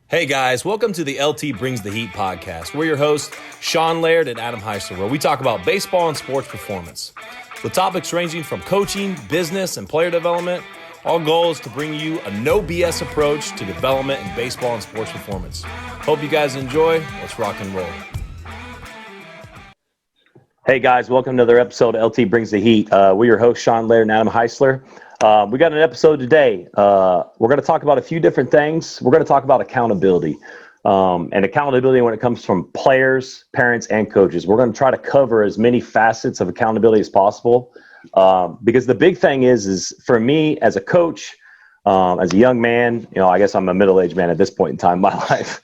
Hey guys, welcome to the LT Brings the Heat podcast. We're your hosts, Sean Laird and Adam Heisler, where we talk about baseball and sports performance. With topics ranging from coaching, business, and player development, our goal is to bring you a no BS approach to development in baseball and sports performance. Hope you guys enjoy. Let's rock and roll. Hey guys, welcome to another episode of LT Brings the Heat. We're your hosts, Sean Laird and Adam Heisler. We got an episode today. We're going to talk about a few different things. We're going to talk about accountability and accountability when it comes from players, parents, and coaches. We're going to try to cover as many facets of accountability as possible because the big thing is for me as a coach, as a young man, I guess I'm a middle-aged man at this point in time in my life,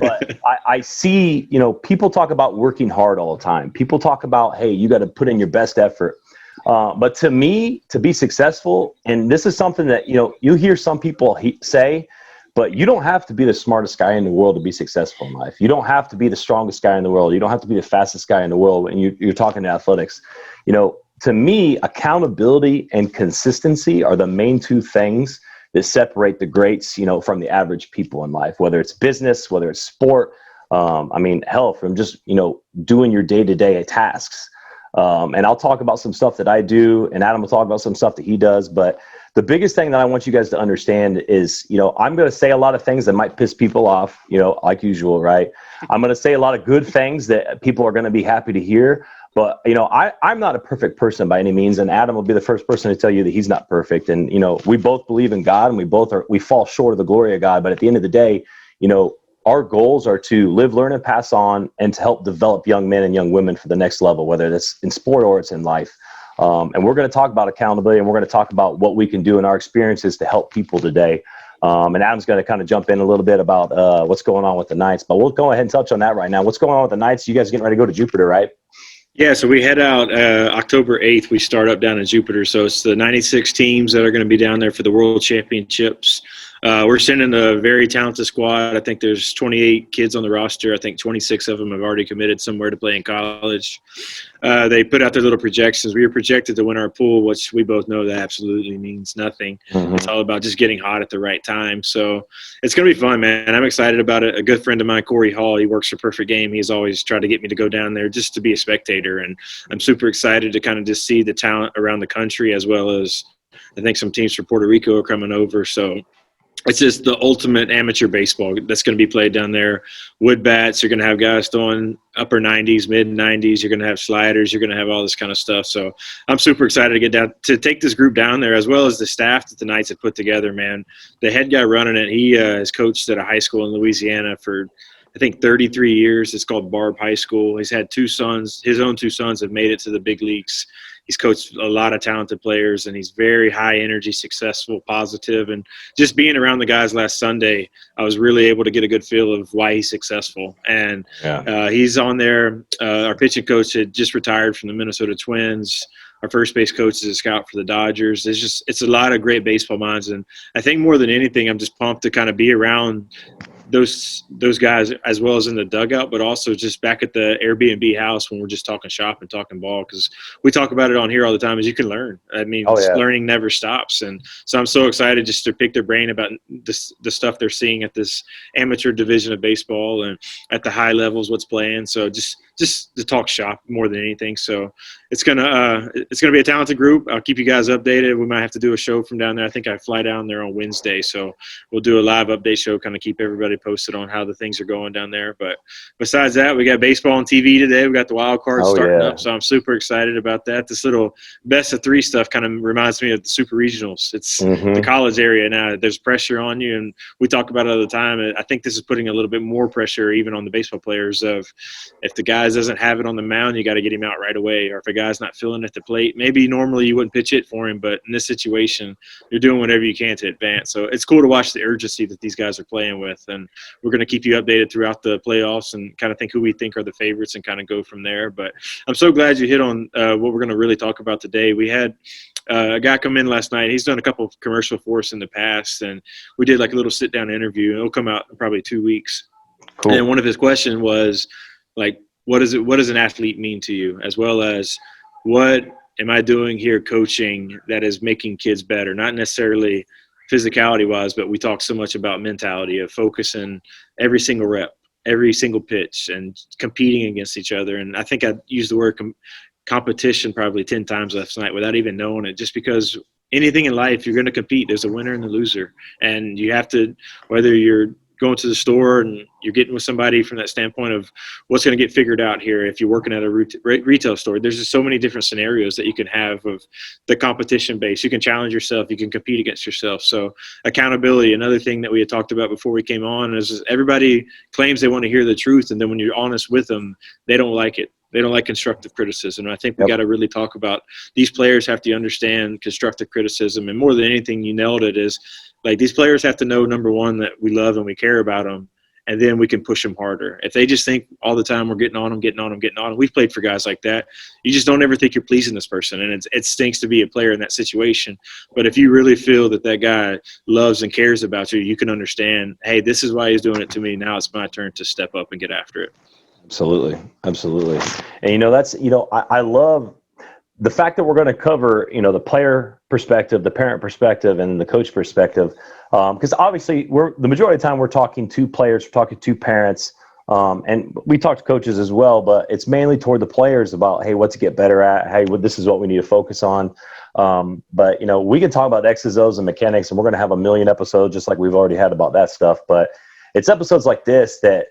but I see, people talk about working hard all the time. People talk about, hey, you got to put in your best effort. But to me, to be successful, and this is something that, you hear some people say, but you don't have to be the smartest guy in the world to be successful in life. You don't have to be the strongest guy in the world. You don't have to be the fastest guy in the world when you're talking to athletics. To me, accountability and consistency are the main two things that separate the greats, from the average people in life, whether it's business, whether it's sport. Hell, from just, doing your day-to-day tasks. And I'll talk about some stuff that I do, and Adam will talk about some stuff that he does. But the biggest thing that I want you guys to understand is, I'm going to say a lot of things that might piss people off, like usual, right? I'm going to say a lot of good things that people are going to be happy to hear. But, I'm not a perfect person by any means, and Adam will be the first person to tell you that he's not perfect. And, we both believe in God, and we fall short of the glory of God. But at the end of the day, our goals are to live, learn, and pass on, and to help develop young men and young women for the next level, whether it's in sport or it's in life. And we're going to talk about accountability, and we're going to talk about what we can do in our experiences to help people today. And Adam's going to kind of jump in a little bit about what's going on with the Knights, but we'll go ahead and touch on that right now. What's going on with the Knights? You guys getting ready to go to Jupiter, right? Yeah, so we head out October 8th. We start up down in Jupiter. So it's the 96 teams that are going to be down there for the World Championships. We're sending a very talented squad. I think there's 28 kids on the roster. I think 26 of them have already committed somewhere to play in college. They put out their little projections. We were projected to win our pool, which we both know that absolutely means nothing. Mm-hmm. It's all about just getting hot at the right time. So it's going to be fun, man. I'm excited about it. A good friend of mine, Corey Hall, he works for Perfect Game. He's always tried to get me to go down there just to be a spectator. And I'm super excited to kind of just see the talent around the country, as well as I think some teams from Puerto Rico are coming over. So it's just the ultimate amateur baseball that's going to be played down there. Wood bats, you're going to have guys throwing upper 90s, mid 90s. You're going to have sliders. You're going to have all this kind of stuff. So I'm super excited to get down to take this group down there, as well as the staff that the Knights have put together, man. The head guy running it, he has coached at a high school in Louisiana for, I think, 33 years. It's called Barb High School. He's had two sons. His own two sons have made it to the big leagues. He's coached a lot of talented players, and he's very high energy, successful, positive. And just being around the guys last Sunday, I was really able to get a good feel of why he's successful. And he's on there. Our pitching coach had just retired from the Minnesota Twins. Our first base coach is a scout for the Dodgers. It's a lot of great baseball minds. And I think more than anything, I'm just pumped to kind of be around those guys, as well as in the dugout, but also just back at the Airbnb house when we're just talking shop and talking ball, because we talk about it on here all the time, is you can learn. Learning never stops. And so I'm so excited just to pick their brain about the stuff they're seeing at this amateur division of baseball and at the high levels, what's playing. So just to talk shop more than anything. So it's gonna be a talented group. I'll keep you guys updated. We might have to do a show from down there. I think I fly down there on Wednesday, so we'll do a live update show, kind of keep everybody posted on how the things are going down there. But besides that, we got baseball on TV today. We got the wild card starting up, so I'm super excited about that. This little best of three stuff kind of reminds me of the super regionals. It's the college area now. There's pressure on you, and we talk about it all the time. I think this is putting a little bit more pressure even on the baseball players of, if the guy doesn't have it on the mound, you got to get him out right away. Or if a guy's not feeling at the plate, maybe normally you wouldn't pitch it for him, but in this situation, you're doing whatever you can to advance. So it's cool to watch the urgency that these guys are playing with. And we're going to keep you updated throughout the playoffs and kind of think who we think are the favorites and kind of go from there. But I'm so glad you hit on what we're going to really talk about today. We had a guy come in last night. He's done a couple of commercial for us in the past, and we did like a little sit-down interview. It'll come out in probably 2 weeks. Cool. And one of his questions was, like, what does an athlete mean to you, as well as what am I doing here coaching that is making kids better? Not necessarily physicality wise, but we talk so much about mentality of focusing every single rep, every single pitch, and competing against each other. And I think I used the word competition probably 10 times last night without even knowing it, just because anything in life, you're going to compete. There's a winner and a loser. And you have to, whether you're going to the store and you're getting with somebody from that standpoint of what's going to get figured out here. If you're working at a retail store, there's just so many different scenarios that you can have of the competition base. You can challenge yourself. You can compete against yourself. So accountability, another thing that we had talked about before we came on, is everybody claims they want to hear the truth. And then when you're honest with them, they don't like it. They don't like constructive criticism. And I think we got to really talk about these players have to understand constructive criticism. And more than anything, you nailed it, is like these players have to know, number one, that we love and we care about them. And then we can push them harder. If they just think all the time we're getting on them. We've played for guys like that. You just don't ever think you're pleasing this person. And it stinks to be a player in that situation. But if you really feel that that guy loves and cares about you, you can understand, hey, this is why he's doing it to me. Now it's my turn to step up and get after it. Absolutely. Absolutely. And, I love the fact that we're going to cover, the player perspective, the parent perspective, and the coach perspective. Because obviously the majority of the time we're talking to players, we're talking to parents, and we talk to coaches as well, but it's mainly toward the players about, hey, what to get better at. Hey, this is what we need to focus on. But we can talk about X's, O's, and mechanics, and we're going to have a million episodes just like we've already had about that stuff. But it's episodes like this that,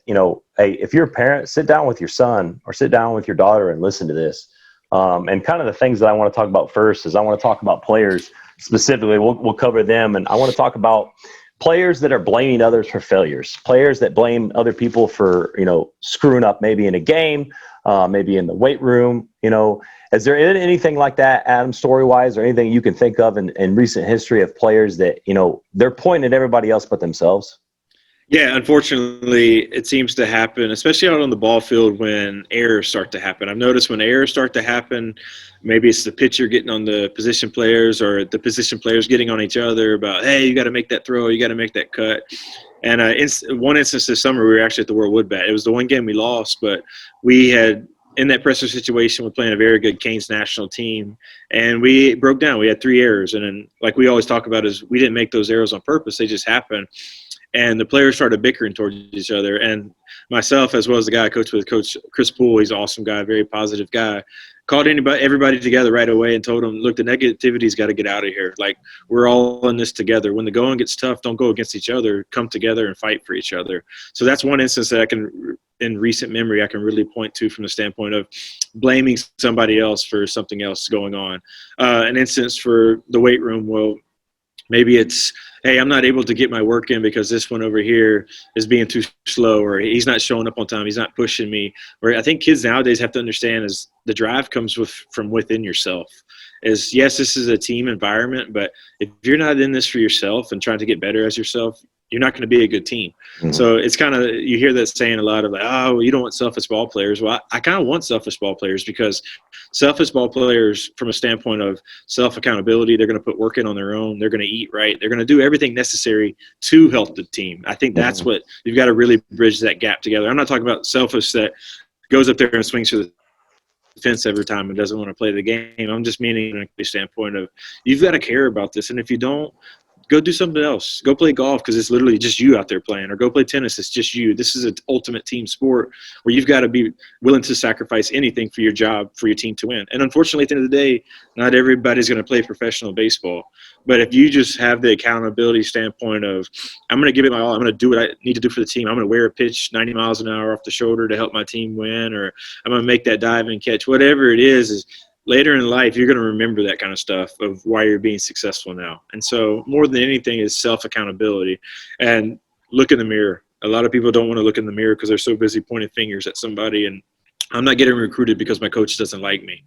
hey, if you're a parent, sit down with your son or sit down with your daughter and listen to this. And kind of the things that I want to talk about first is I want to talk about players specifically. We'll cover them. And I want to talk about players that are blaming others for failures, players that blame other people for, screwing up maybe in a game, maybe in the weight room. Is there anything like that, Adam, story-wise, or anything you can think of in recent history of players that, they're pointing at everybody else but themselves? Yeah, unfortunately, it seems to happen, especially out on the ball field when errors start to happen. I've noticed when errors start to happen, maybe it's the pitcher getting on the position players or the position players getting on each other about, hey, you got to make that throw, you got to make that cut. And one instance this summer, we were actually at the World Wood Bat. It was the one game we lost, but we had – in that pressure situation, we're playing a very good Canes national team, and we broke down. We had 3 errors, and then, like we always talk about, is we didn't make those errors on purpose. They just happened. And the players started bickering towards each other. And myself, as well as the guy I coached with, Coach Chris Poole, he's an awesome guy, very positive guy, called everybody together right away and told them, look, the negativity's got to get out of here. Like, we're all in this together. When the going gets tough, don't go against each other. Come together and fight for each other. So that's one instance that in recent memory, I can really point to from the standpoint of blaming somebody else for something else going on. An instance for the weight room, well, maybe it's, hey, I'm not able to get my work in because this one over here is being too slow, or he's not showing up on time, he's not pushing me. Where I think kids nowadays have to understand is the drive comes from within yourself. Is, yes, this is a team environment, but if you're not in this for yourself and trying to get better as yourself, you're not going to be a good team. Mm-hmm. So it's kind of, you hear that saying a lot of like, oh, you don't want selfish ball players. Well, I kind of want selfish ball players, because selfish ball players, from a standpoint of self-accountability, they're going to put work in on their own. They're going to eat right. They're going to do everything necessary to help the team. I think that's what you've got to really bridge that gap together. I'm not talking about selfish that goes up there and swings through the fence every time and doesn't want to play the game. I'm just meaning from the standpoint of you've got to care about this. And if you don't, go do something else. Go play golf because it's literally just you out there playing, or go play tennis. It's just you. This is an ultimate team sport where you've got to be willing to sacrifice anything for your job, for your team to win. And unfortunately, at the end of the day, not everybody's going to play professional baseball. But if you just have the accountability standpoint of, I'm going to give it my all, I'm going to do what I need to do for the team. I'm going to wear a pitch 90 miles an hour off the shoulder to help my team win, or I'm going to make that dive and catch. Whatever it is later in life, you're going to remember that kind of stuff of why you're being successful now. And so more than anything is self-accountability and look in the mirror. A lot of people don't want to look in the mirror because they're so busy pointing fingers at somebody. And I'm not getting recruited because my coach doesn't like me.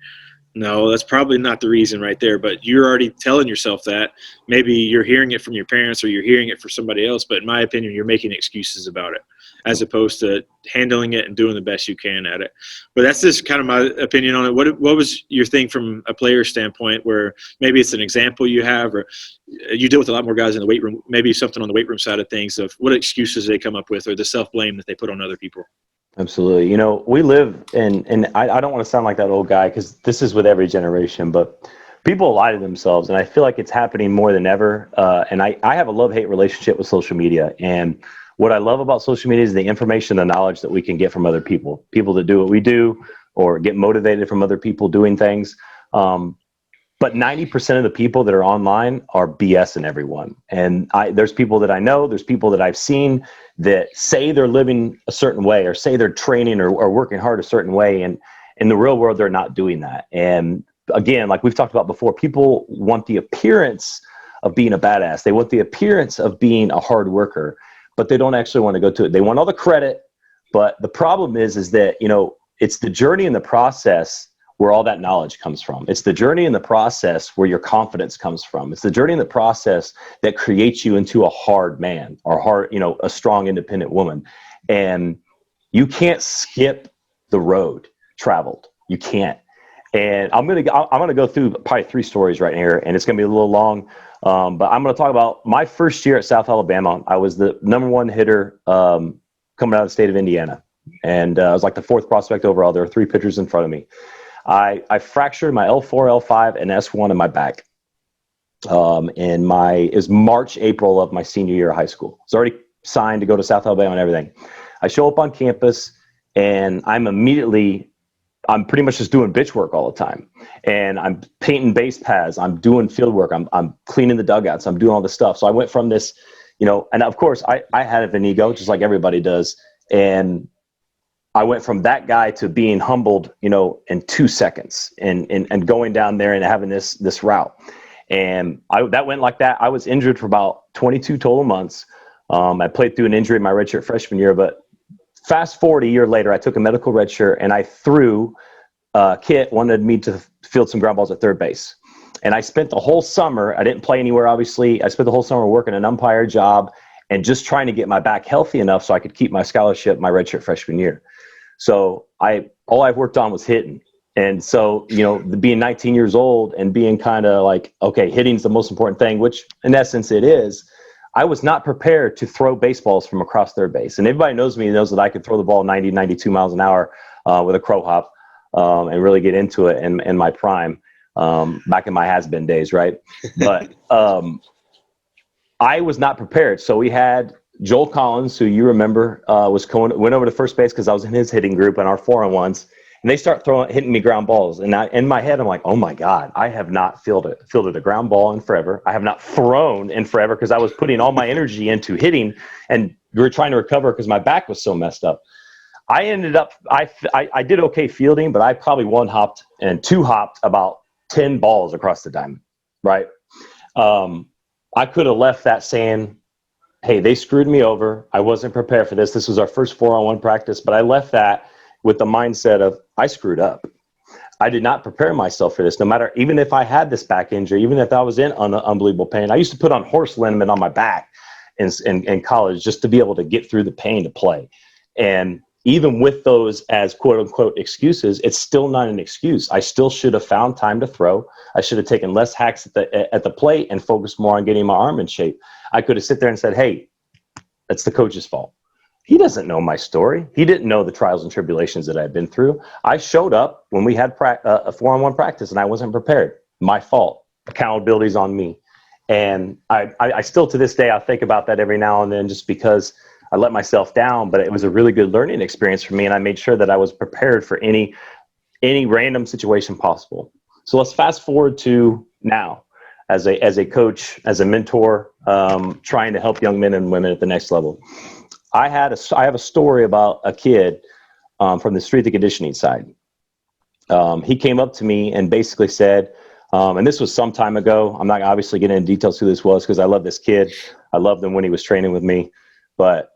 No, that's probably not the reason right there, but you're already telling yourself that. Maybe you're hearing it from your parents or you're hearing it from somebody else, but in my opinion, you're making excuses about it as opposed to handling it and doing the best you can at it. But that's just kind of my opinion on it. What was your thing from a player standpoint, where maybe it's an example you have, or you deal with a lot more guys in the weight room, maybe something on the weight room side of things of what excuses they come up with or the self-blame that they put on other people? Absolutely. We live in, and I don't want to sound like that old guy because this is with every generation, but people lie to themselves, and I feel like it's happening more than ever. And I have a love-hate relationship with social media. And what I love about social media is the information, the knowledge that we can get from other people that do what we do or get motivated from other people doing things. But 90% of the people that are online are BSing everyone. And there's people that I know, there's people that I've seen that say they're living a certain way or say they're training or working hard a certain way. And in the real world, they're not doing that. And again, like we've talked about before, people want the appearance of being a badass. They want the appearance of being a hard worker, but they don't actually want to go to it. They want all the credit. But the problem is that, it's the journey and the process where all that knowledge comes from. It's the journey and the process where your confidence comes from. It's the journey and the process that creates you into a hard man or a strong, independent woman. And you can't skip the road traveled. You can't. And I'm gonna go through probably 3 stories right here, and it's gonna be a little long. But I'm gonna talk about my first year at South Alabama. I was the #1 hitter coming out of the state of Indiana, and I was like the 4th prospect overall. There were 3 pitchers in front of me. I fractured my L4, L5, and S1 in my back. It was March, April of my senior year of high school. I was already signed to go to South Alabama and everything. I show up on campus, and I'm pretty much just doing bitch work all the time. And I'm painting base paths. I'm doing field work. I'm cleaning the dugouts. I'm doing all this stuff. So I went from this, and of course I had an ego just like everybody does. And I went from that guy to being humbled, in 2 seconds and going down there and having this route. And that went like that. I was injured for about 22 total months. I played through an injury in my redshirt freshman year, but fast forward a year later, I took a medical redshirt and I threw Kit wanted me to field some ground balls at third base. And I spent the whole summer, I didn't play anywhere, obviously. I spent the whole summer working an umpire job and just trying to get my back healthy enough so I could keep my scholarship my redshirt freshman year. So all I've worked on was hitting. And so, being 19 years old and being kind of like, okay, hitting's the most important thing, which in essence it is. I was not prepared to throw baseballs from across third base. And everybody knows me, knows that I could throw the ball 90, 92 miles an hour with a crow hop and really get into it in my prime, back in my has-been days, right? But I was not prepared. So we had Joel Collins, who you remember, went over to first base because I was in his hitting group and our 4-on-1s, and they start hitting me ground balls. And in my head, I'm like, oh my God, I have not fielded a ground ball in forever. I have not thrown in forever because I was putting all my energy into hitting, and we were trying to recover because my back was so messed up. I ended up, I did okay fielding, but I probably 1-hopped and 2-hopped about 10 balls across the diamond, right? I could have left that saying, hey, they screwed me over. I wasn't prepared for this. This was our first 4-on-1 practice, but I left that with the mindset of I screwed up. I did not prepare myself for this. No matter, even if I had this back injury, even if I was in unbelievable pain, I used to put on horse liniment on my back in college just to be able to get through the pain to play. And even with those as quote unquote excuses, it's still not an excuse. I still should have found time to throw. I should have taken less hacks at the plate and focused more on getting my arm in shape. I could have sit there and said, hey, that's the coach's fault. He doesn't know my story. He didn't know the trials and tribulations that I've been through. I showed up when we had a 4-on-1 practice and I wasn't prepared. My fault. Accountability's on me. And I still, to this day, I think about that every now and then just because I let myself down, but it was a really good learning experience for me. And I made sure that I was prepared for any random situation possible. So let's fast forward to now as a coach, as a mentor, trying to help young men and women at the next level. I have a story about a kid from the strength and conditioning side. He came up to me and basically said, and this was some time ago. I'm not obviously getting into details who this was because I love this kid. I loved him when he was training with me. But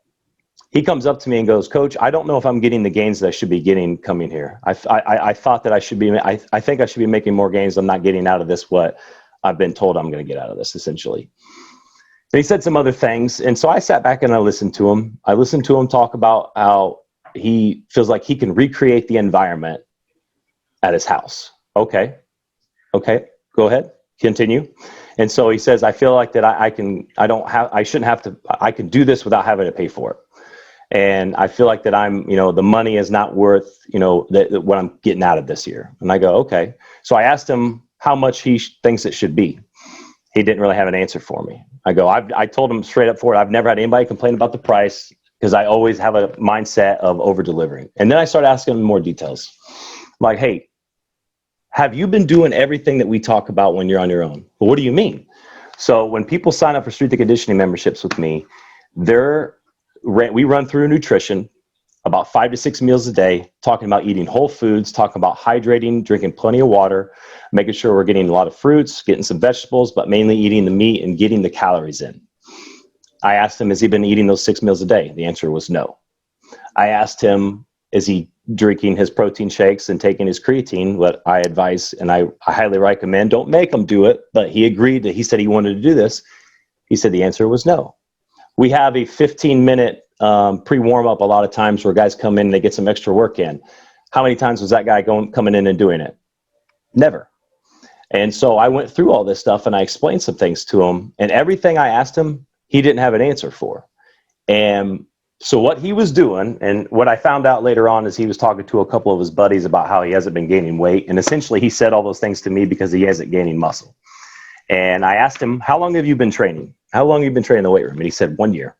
he comes up to me and goes, Coach, I don't know if I'm getting the gains that I should be getting coming here. I thought that I think I should be making more gains. I'm not getting out of this what I've been told I'm going to get out of this, essentially. And he said some other things. And so I sat back and I listened to him. I listened to him talk about how he feels like he can recreate the environment at his house. Okay, go ahead, continue. And so he says, I feel like that I can do this without having to pay for it. And I feel like that the money is not worth, what I'm getting out of this year. And I go, okay. So I asked him, how much he thinks it should be. He didn't really have an answer for me. I told him straight up forward, I've never had anybody complain about the price because I always have a mindset of over delivering. And then I started asking him more details. Like, hey, have you been doing everything that we talk about when you're on your own? Well, what do you mean? So when people sign up for strength and conditioning memberships with me, we run through nutrition, about 5 to 6 meals a day, talking about eating whole foods, talking about hydrating, drinking plenty of water, making sure we're getting a lot of fruits, getting some vegetables, but mainly eating the meat and getting the calories in. I asked him, has he been eating those 6 meals a day? The answer was no. I asked him, is he drinking his protein shakes and taking his creatine? What I advise, and I highly recommend, don't make him do it, but he agreed that he said he wanted to do this. He said the answer was no. We have a 15-minute pre-warm-up a lot of times where guys come in and they get some extra work in. How many times was that guy coming in and doing it? Never. And so I went through all this stuff and I explained some things to him, and everything I asked him, he didn't have an answer for. And so what he was doing, and what I found out later on, is he was talking to a couple of his buddies about how he hasn't been gaining weight. And essentially he said all those things to me because he hasn't gaining muscle. And I asked him, how long have you been training? How long have you been training in the weight room? And he said, 1 year.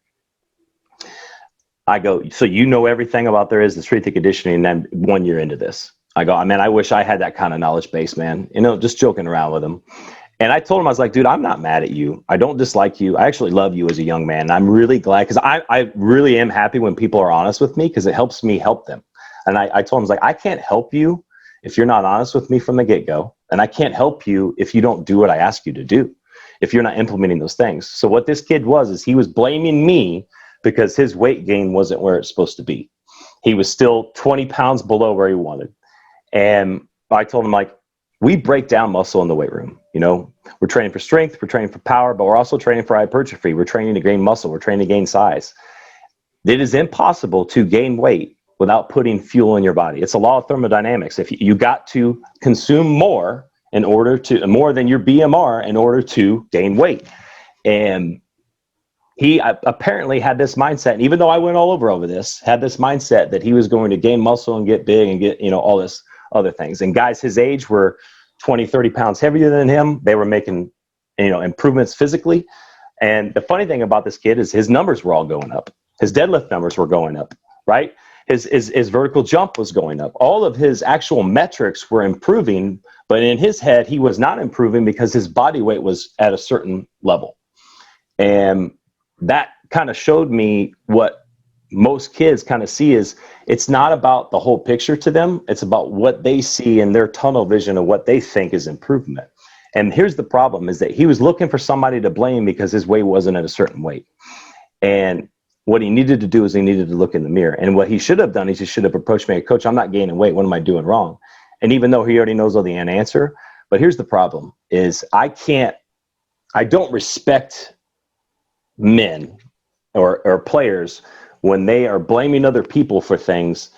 I go, so you know everything about there is the strength and conditioning, and then 1 year into this. I go, man, I wish I had that kind of knowledge base, man. Just joking around with him. And I told him, I was like, dude, I'm not mad at you. I don't dislike you. I actually love you as a young man. I'm really glad, because I really am happy when people are honest with me, because it helps me help them. And I told him, I was like, I can't help you if you're not honest with me from the get-go. And I can't help you if you don't do what I ask you to do, if you're not implementing those things. So what this kid is he was blaming me because his weight gain wasn't where it's supposed to be. He was still 20 pounds below where he wanted. And I told him, like, we break down muscle in the weight room. We're training for strength, we're training for power, but we're also training for hypertrophy. We're training to gain muscle, we're training to gain size. It is impossible to gain weight without putting fuel in your body. It's a law of thermodynamics. If you got to consume more than your BMR in order to gain weight. And he apparently had this mindset, and even though I went all over this, had this mindset that he was going to gain muscle and get big and get, all this other things. And guys his age were 20, 30 pounds heavier than him. They were making, improvements physically. And the funny thing about this kid is his numbers were all going up. His deadlift numbers were going up, right? His vertical jump was going up. All of his actual metrics were improving, but in his head, he was not improving because his body weight was at a certain level. And that kind of showed me what most kids kind of see is it's not about the whole picture to them. It's about what they see in their tunnel vision of what they think is improvement. And here's the problem, is that he was looking for somebody to blame because his weight wasn't at a certain weight. And what he needed to do is he needed to look in the mirror. And what he should have done is he should have approached me, coach, I'm not gaining weight. What am I doing wrong? And even though he already knows all the answer, but here's the problem is I don't respect men or players when they are blaming other people for things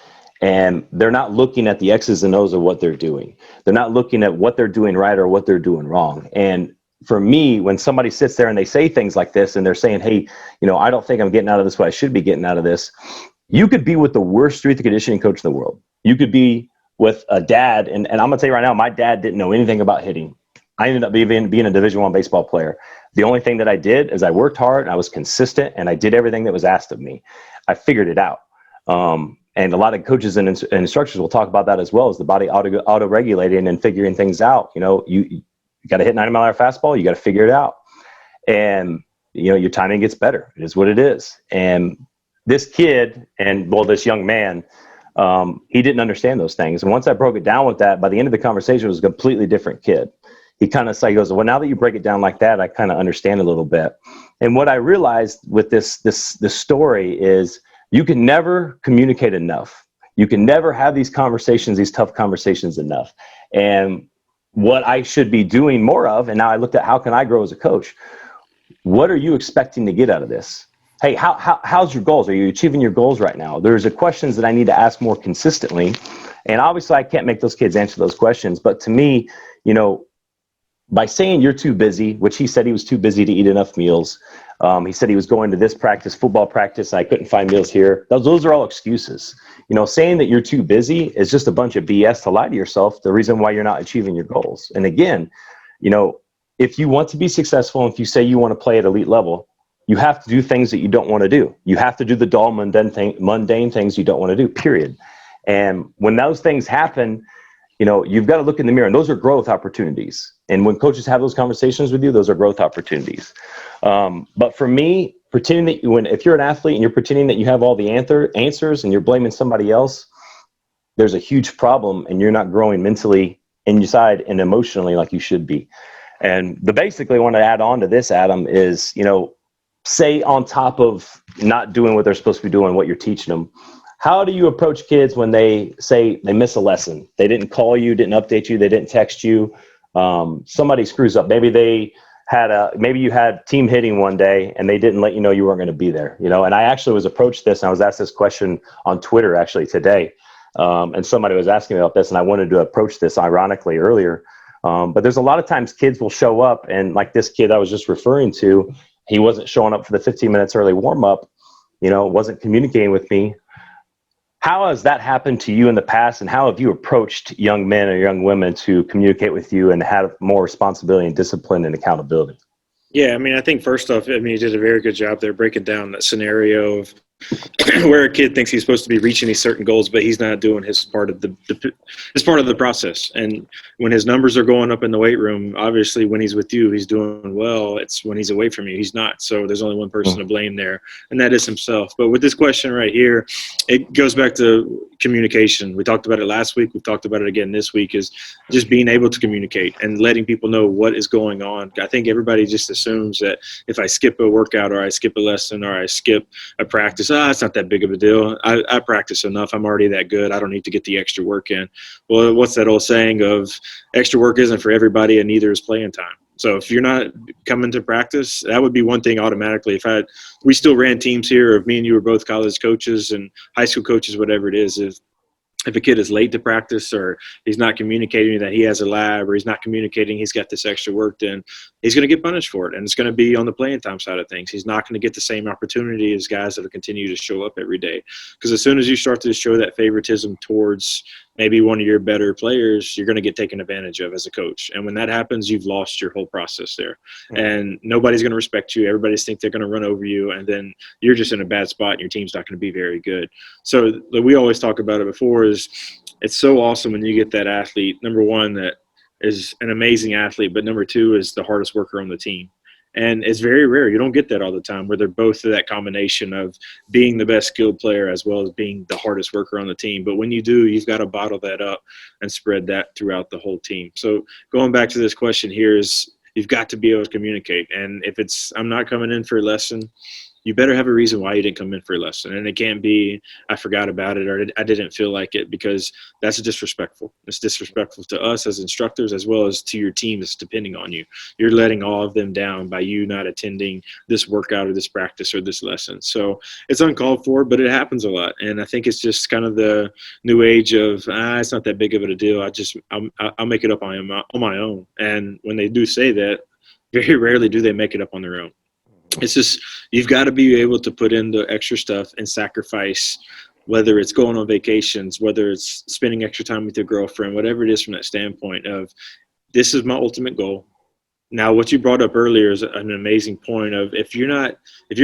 and they're not looking at the X's and O's of what they're doing. They're not looking at what they're doing right or what they're doing wrong. And for me, when somebody sits there and they say things like this and they're saying, hey, I don't think I'm getting out of this what I should be getting out of this. You could be with the worst strength and conditioning coach in the world. You could be with a dad. And I'm going to tell you right now, my dad didn't know anything about hitting. I ended up being a Division I baseball player. The only thing that I did is I worked hard and I was consistent and I did everything that was asked of me. I figured it out. And a lot of coaches and instructors will talk about that as well, as the body auto-regulating and figuring things out. You got to hit 90-mile-an-hour fastball. You got to figure it out. And, your timing gets better. It is what it is. And this kid this young man, he didn't understand those things. And once I broke it down with that, by the end of the conversation, it was a completely different kid. He kind of goes, well, now that you break it down like that, I kind of understand a little bit. And what I realized with this story is you can never communicate enough. You can never have these conversations, these tough conversations enough. And what I should be doing more of, and now I looked at how can I grow as a coach? What are you expecting to get out of this? Hey, how's your goals? Are you achieving your goals right now? There's questions that I need to ask more consistently. And obviously I can't make those kids answer those questions. But to me, by saying you're too busy, which he said he was too busy to eat enough meals. He said he was going to this practice, football practice. I couldn't find meals here. Those are all excuses. Saying that you're too busy is just a bunch of BS to lie to yourself. The reason why you're not achieving your goals. And again, if you want to be successful, if you say you want to play at elite level, you have to do things that you don't want to do. You have to do the dull, mundane things you don't want to do, period. And when those things happen, you've got to look in the mirror, and those are growth opportunities. And when coaches have those conversations with you, those are growth opportunities. But for me, pretending that if you're an athlete and you're pretending that you have all the answers and you're blaming somebody else, there's a huge problem, and you're not growing mentally inside and emotionally like you should be. And basically I want to add on to this, Adam, is, say on top of not doing what they're supposed to be doing, what you're teaching them, how do you approach kids when they say they miss a lesson? They didn't call you, didn't update you, they didn't text you. Somebody screws up. Maybe maybe you had team hitting one day and they didn't let you know you weren't going to be there. And I actually was approached this, and I was asked this question on Twitter actually today. And somebody was asking me about this, and I wanted to approach this ironically earlier. But there's a lot of times kids will show up, and like this kid I was just referring to, he wasn't showing up for the 15 minutes early warm up, wasn't communicating with me. How has that happened to you in the past, and how have you approached young men or young women to communicate with you and have more responsibility and discipline and accountability? Yeah, I think first off, you did a very good job there breaking down that scenario of where a kid thinks he's supposed to be reaching these certain goals, but he's not doing his part of the process. And when his numbers are going up in the weight room, obviously when he's with you, he's doing well. It's when he's away from you, he's not. So there's only one person to blame there, and that is himself. But with this question right here, it goes back to communication. We talked about it last week. We've talked about it again this week, is just being able to communicate and letting people know what is going on. I think everybody just assumes that if I skip a workout or I skip a lesson or I skip a practice, it's not that big of a deal. I practice enough. I'm already that good. I don't need to get the extra work in. Well, what's that old saying of extra work isn't for everybody and neither is playing time. So if you're not coming to practice, that would be one thing automatically. We still ran teams here of me and you were both college coaches and high school coaches, whatever it is, if a kid is late to practice or he's not communicating that he has a lab or he's not communicating he's got this extra work, then he's going to get punished for it. And it's going to be on the playing time side of things. He's not going to get the same opportunity as guys that will continue to show up every day. Because as soon as you start to show that favoritism towards maybe one of your better players, you're going to get taken advantage of as a coach. And when that happens, you've lost your whole process there. And nobody's going to respect you. Everybody's think they're going to run over you. And then you're just in a bad spot and your team's not going to be very good. So we always talk about it before is it's so awesome when you get that athlete, number one, that is an amazing athlete, but number two is the hardest worker on the team. And it's very rare. You don't get that all the time where they're both that combination of being the best skilled player as well as being the hardest worker on the team. But when you do, you've got to bottle that up and spread that throughout the whole team. So going back to this question here is you've got to be able to communicate. And if it's I'm not coming in for a lesson, you better have a reason why you didn't come in for a lesson. And it can't be, I forgot about it or I didn't feel like it, because that's disrespectful. It's disrespectful to us as instructors as well as to your team that's depending on you. You're letting all of them down by you not attending this workout or this practice or this lesson. So it's uncalled for, but it happens a lot. And I think it's just kind of the new age of, it's not that big of a deal. I'll make it up on my own. And when they do say that, very rarely do they make it up on their own. It's just you've got to be able to put in the extra stuff and sacrifice, whether it's going on vacations, whether it's spending extra time with your girlfriend, whatever it is from that standpoint of this is my ultimate goal. Now, what you brought up earlier is an amazing point of if you're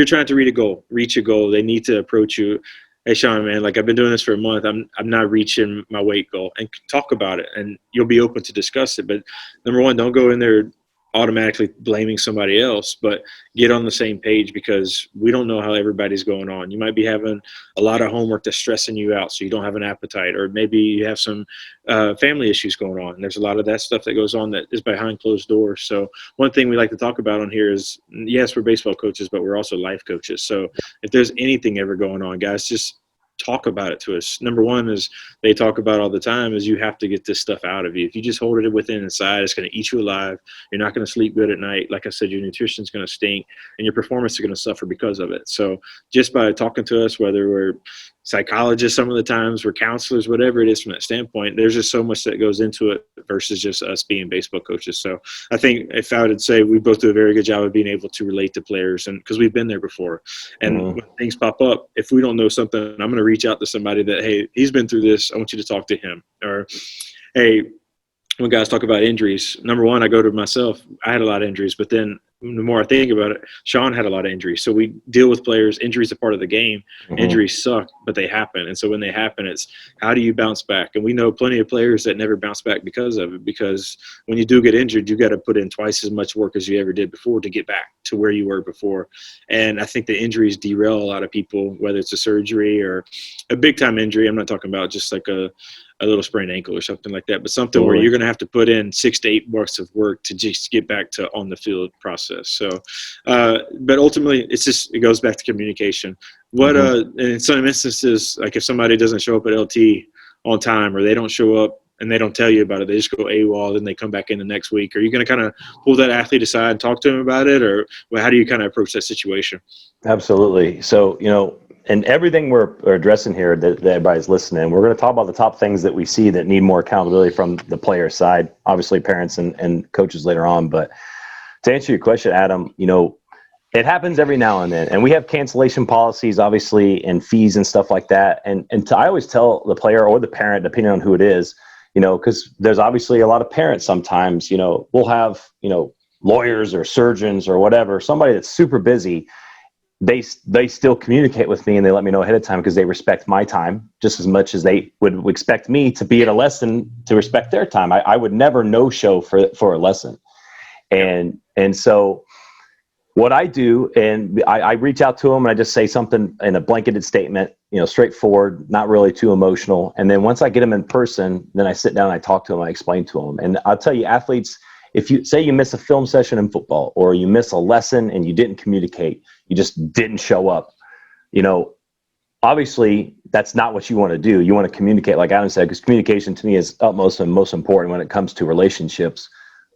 trying to reach a goal, they need to approach you. Hey, Sean, man, like I've been doing this for a month. I'm not reaching my weight goal, and talk about it, and you'll be open to discuss it. But number one, don't go in there automatically blaming somebody else, but get on the same page, because we don't know how everybody's going on. You might be having a lot of homework that's stressing you out, so you don't have an appetite, or maybe you have some family issues going on. And there's a lot of that stuff that goes on that is behind closed doors. So one thing we like to talk about on here is, yes, we're baseball coaches, but we're also life coaches. So if there's anything ever going on, guys, just talk about it to us. Number one is they talk about all the time is you have to get this stuff out of you. If you just hold it within inside, it's going to eat you alive. You're not going to sleep good at night. Like I said, your nutrition's going to stink and your performance is going to suffer because of it. So just by talking to us, whether we're psychologists some of the times, we're counselors, whatever it is from that standpoint. There's just so much that goes into it versus just us being baseball coaches. So I think if I would say we both do a very good job of being able to relate to players, and because we've been there before. And when things pop up, if we don't know something, I'm going to reach out to somebody that, hey, he's been through this. I want you to talk to him. Or, hey, when guys talk about injuries, number one, I go to myself. I had a lot of injuries, but then the more I think about it, Sean had a lot of injuries. So we deal with players. Injuries are part of the game. Injuries suck, but they happen. And so when they happen, it's how do you bounce back? And we know plenty of players that never bounce back because of it, because when you do get injured, you got to put in twice as much work as you ever did before to get back to where you were before. And I think the injuries derail a lot of people, whether it's a surgery or a big-time injury. I'm not talking about just like a little sprained ankle or something like that, but something where you're going to have to put in 6 to 8 months of work to just get back to on the field process. So, but ultimately it goes back to communication. What, in some instances, like if somebody doesn't show up at LT on time, or they don't show up and they don't tell you about it, they just go AWOL, then they come back in the next week. Are you going to kind of pull that athlete aside and talk to him about it? Or how do you kind of approach that situation? Absolutely. So, and everything we're addressing here that everybody's listening, we're going to talk about the top things that we see that need more accountability from the player side, obviously parents and coaches later on. But to answer your question, Adam, it happens every now and then, and we have cancellation policies, obviously, and fees and stuff like that. And I always tell the player or the parent, depending on who it is, because there's obviously a lot of parents sometimes, we'll have, lawyers or surgeons or whatever, somebody that's super busy. They still communicate with me and they let me know ahead of time because they respect my time just as much as they would expect me to be at a lesson to respect their time. I would never no show for a lesson. And so what I do, and I reach out to them and I just say something in a blanketed statement, straightforward, not really too emotional. And then once I get them in person, then I sit down and I talk to them, I explain to them. And I'll tell you, athletes, if you say you miss a film session in football or you miss a lesson and you didn't communicate, you just didn't show up, obviously that's not what you want to do. You want to communicate, like Adam said, because communication to me is utmost and most important when it comes to relationships.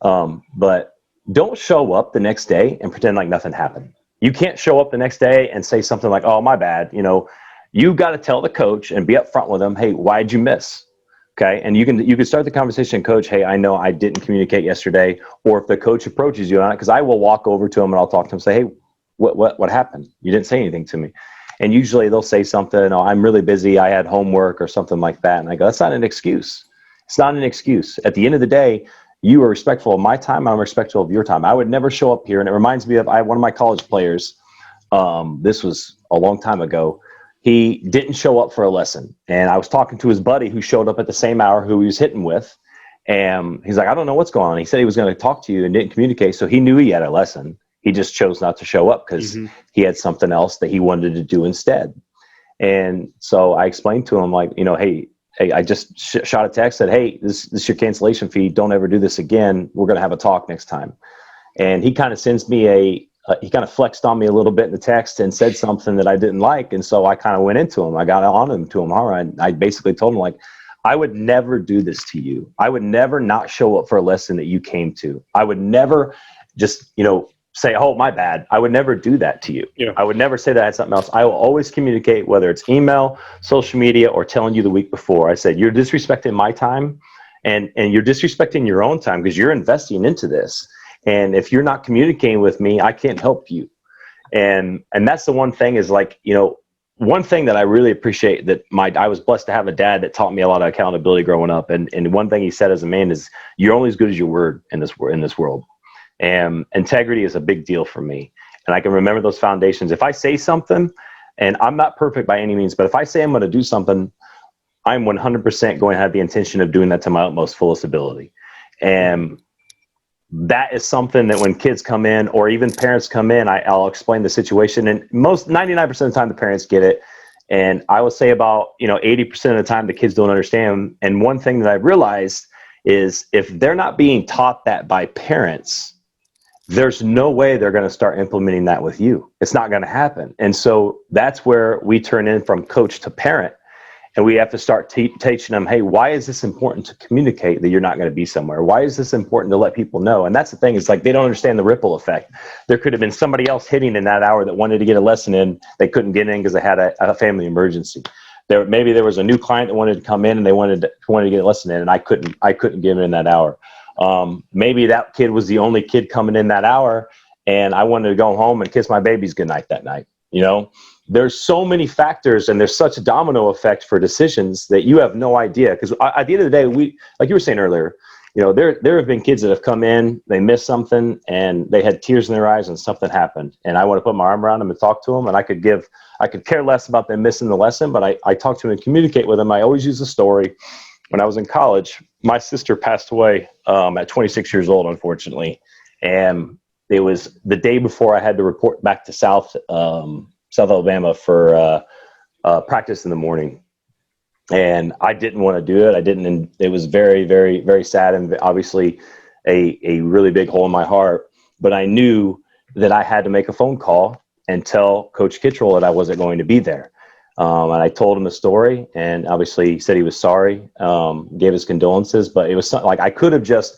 But don't show up the next day and pretend like nothing happened. You can't show up the next day and say something like, oh, my bad. You got to tell the coach and be upfront with them. Hey, why'd you miss? Okay. And you can start the conversation, coach. Hey, I know I didn't communicate yesterday. Or if the coach approaches you on it, because I will walk over to him and I'll talk to him and say, hey, what happened? You didn't say anything to me. And usually they'll say something, oh, I'm really busy. I had homework or something like that. And I go, that's not an excuse. It's not an excuse. At the end of the day, you are respectful of my time. I'm respectful of your time. I would never show up here. And it reminds me of one of my college players. This was a long time ago. He didn't show up for a lesson. And I was talking to his buddy who showed up at the same hour who he was hitting with. And he's like, I don't know what's going on. He said he was going to talk to you and didn't communicate. So he knew he had a lesson. He just chose not to show up because he had something else that he wanted to do instead. And so I explained to him, like, hey, I just shot a text, said, hey, this is your cancellation fee. Don't ever do this again. We're going to have a talk next time. And he kind of sends me he kind of flexed on me a little bit in the text and said something that I didn't like. And so I kind of went into him. I got on him to him. All right. I basically told him, like, I would never do this to you. I would never not show up for a lesson that you came to. I would never just, say, oh, my bad. I would never do that to you. Yeah. I would never say that I had something else. I will always communicate, whether it's email, social media, or telling you the week before. I said, you're disrespecting my time and you're disrespecting your own time because you're investing into this. And if you're not communicating with me, I can't help you. And that's the one thing is, like, one thing that I really appreciate that I was blessed to have a dad that taught me a lot of accountability growing up. And one thing he said as a man is, you're only as good as your word in this world. And integrity is a big deal for me. And I can remember those foundations. If I say something, and I'm not perfect by any means, but if I say I'm going to do something, I'm 100% going to have the intention of doing that to my utmost fullest ability. And that is something that when kids come in or even parents come in, I'll explain the situation. And 99% of the time, the parents get it. And I will say about, 80% of the time, the kids don't understand. And one thing that I've realized is if they're not being taught that by parents, there's no way they're going to start implementing that with you. It's not going to happen. And so that's where we turn in from coach to parent. And we have to start teaching them, hey, why is this important to communicate that you're not going to be somewhere? Why is this important to let people know? And that's the thing, is like they don't understand the ripple effect. There could have been somebody else hitting in that hour that wanted to get a lesson in. They couldn't get in because they had a family emergency. maybe there was a new client that wanted to come in and they wanted to get a lesson in, and I couldn't give it in that hour. Maybe that kid was the only kid coming in that hour, and I wanted to go home and kiss my babies goodnight that night. There's so many factors, and there's such a domino effect for decisions that you have no idea. Because at the end of the day, like you were saying earlier, there have been kids that have come in, they missed something, and they had tears in their eyes, and something happened. And I want to put my arm around them and talk to them, and I could care less about them missing the lesson, but I talk to them and communicate with them. I always use a story. When I was in college, my sister passed away at 26 years old, unfortunately. And it was the day before I had to report back to South Alabama for practice in the morning. And I didn't want to do it. It was very, very, very sad, and obviously a really big hole in my heart. But I knew that I had to make a phone call and tell Coach Kittrell that I wasn't going to be there. And I told him the story, and obviously he said he was sorry, gave his condolences, but it was something like I could have just,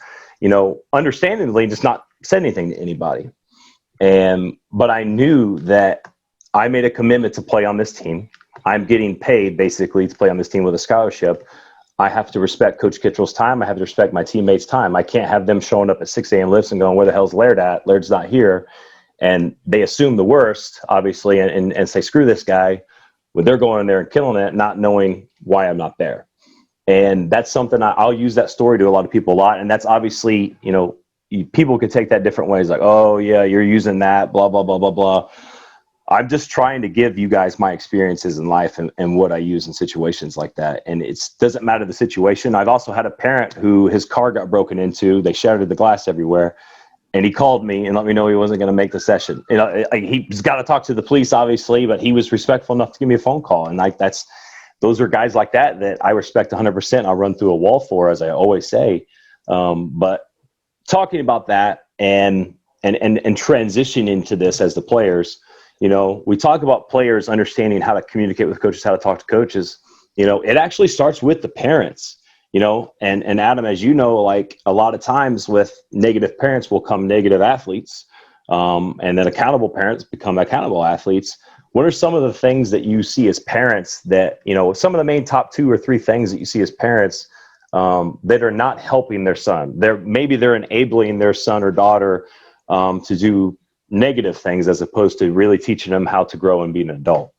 understandingly just not said anything to anybody. But I knew that I made a commitment to play on this team. I'm getting paid basically to play on this team with a scholarship. I have to respect Coach Kittrell's time. I have to respect my teammates' time. I can't have them showing up at 6 a.m. lifts and going, where the hell's Laird at? Laird's not here. And they assume the worst, obviously, and say, screw this guy. When they're going in there and killing it, not knowing why I'm not there. And that's something I'll use that story to a lot of people a lot. And that's obviously, people could take that different ways. Like, oh yeah, you're using that, blah, blah, blah, blah, blah. I'm just trying to give you guys my experiences in life and what I use in situations like that. And it doesn't matter the situation. I've also had a parent who his car got broken into. They shattered the glass everywhere. And he called me and let me know he wasn't going to make the session. He's got to talk to the police, obviously, but he was respectful enough to give me a phone call. And those are guys like that I respect 100%. I'll run through a wall for, as I always say. But talking about that and transition into this as the players, we talk about players understanding how to communicate with coaches, how to talk to coaches. It actually starts with the parents. And Adam, as you know, like a lot of times with negative parents will come negative athletes, and then accountable parents become accountable athletes. What are some of the things that you see as parents that, some of the main top 2 or 3 things that you see as parents that are not helping their son? Maybe they're enabling their son or daughter to do negative things as opposed to really teaching them how to grow and be an adult.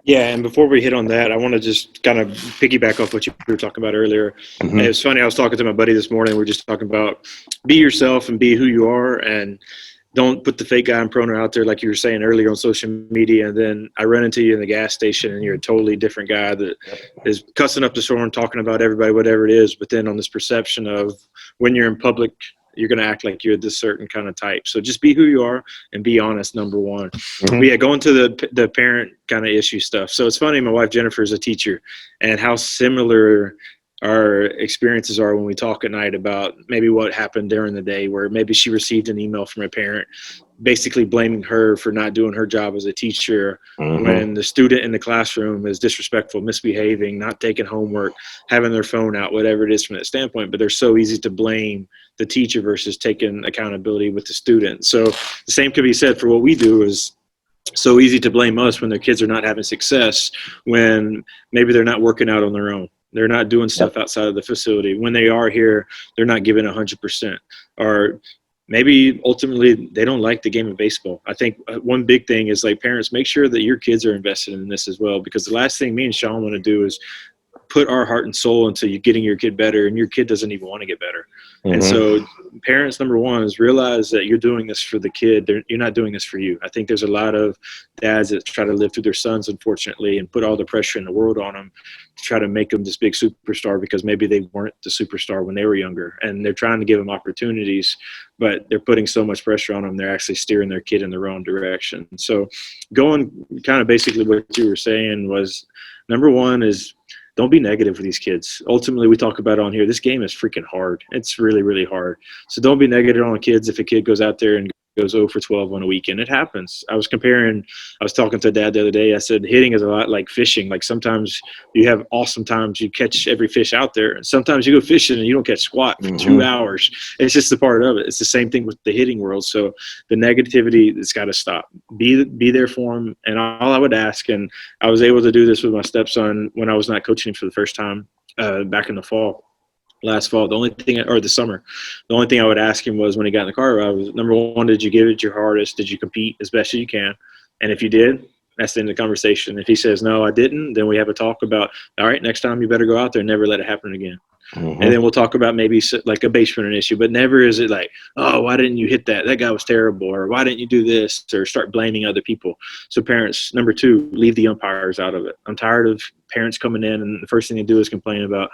Yeah, and before we hit on that, I want to just kind of piggyback off what you were talking about earlier. Mm-hmm. It's funny, I was talking to my buddy this morning. We were just talking about be yourself and be who you are, and don't put the fake guy and prono out there like you were saying earlier on social media, and then I run into you in the gas station and you're a totally different guy that is cussing up the store and talking about everybody, whatever it is, but then on this perception of when you're in public, you're going to act like you're this certain kind of type. So just be who you are and be honest, number one. Mm-hmm. But yeah, going to the parent kind of issue stuff. So it's funny, my wife Jennifer is a teacher, and how similar our experiences are when we talk at night about maybe what happened during the day, where maybe she received an email from a parent basically blaming her for not doing her job as a teacher, mm-hmm. when the student in the classroom is disrespectful, misbehaving, not taking homework, having their phone out, whatever it is from that standpoint. But they're so easy to blame the teacher versus taking accountability with the student. So the same could be said for what we do. Is so easy to blame us when their kids are not having success, when maybe they're not working out on their own. They're not doing stuff outside of the facility. When they are here, they're not giving 100%. Or maybe ultimately they don't like the game of baseball. I think one big thing is, like, parents, make sure that your kids are invested in this as well, because the last thing me and Sean want to do is put our heart and soul into you getting your kid better, and your kid doesn't even want to get better. Mm-hmm. And so parents, number one, is realize that you're doing this for the kid. You're not doing this for you. I think there's a lot of dads that try to live through their sons, unfortunately, and put all the pressure in the world on them to try to make them this big superstar, because maybe they weren't the superstar when they were younger, and they're trying to give them opportunities, but they're putting so much pressure on them, they're actually steering their kid in the wrong direction. So going kind of basically what you were saying was, number one is, don't be negative with these kids. Ultimately, we talk about on here, this game is freaking hard. It's really, really hard. So don't be negative on kids if a kid goes out there and goes 0 for 12 on a weekend. It happens. I was talking to Dad the other day. I said, hitting is a lot like fishing. Like sometimes you have awesome times, you catch every fish out there. And sometimes you go fishing and you don't catch squat for 2 hours. It's just a part of it. It's the same thing with the hitting world. So the negativity, it's got to stop. Be there for him. And all I would ask, and I was able to do this with my stepson when I was not coaching him for the first time back in the last fall. The summer, the only thing I would ask him was when he got in the car, I was, number one, did you give it your hardest? Did you compete as best as you can? And if you did, that's the end of the conversation. If he says, no, I didn't, then we have a talk about, all right, next time you better go out there and never let it happen again. And then we'll talk about maybe like a base running issue, but never is it like, oh, why didn't you hit that? That guy was terrible. Or why didn't you do this? Or start blaming other people. So parents, number two, leave the umpires out of it. I'm tired of parents coming in and the first thing they do is complain about,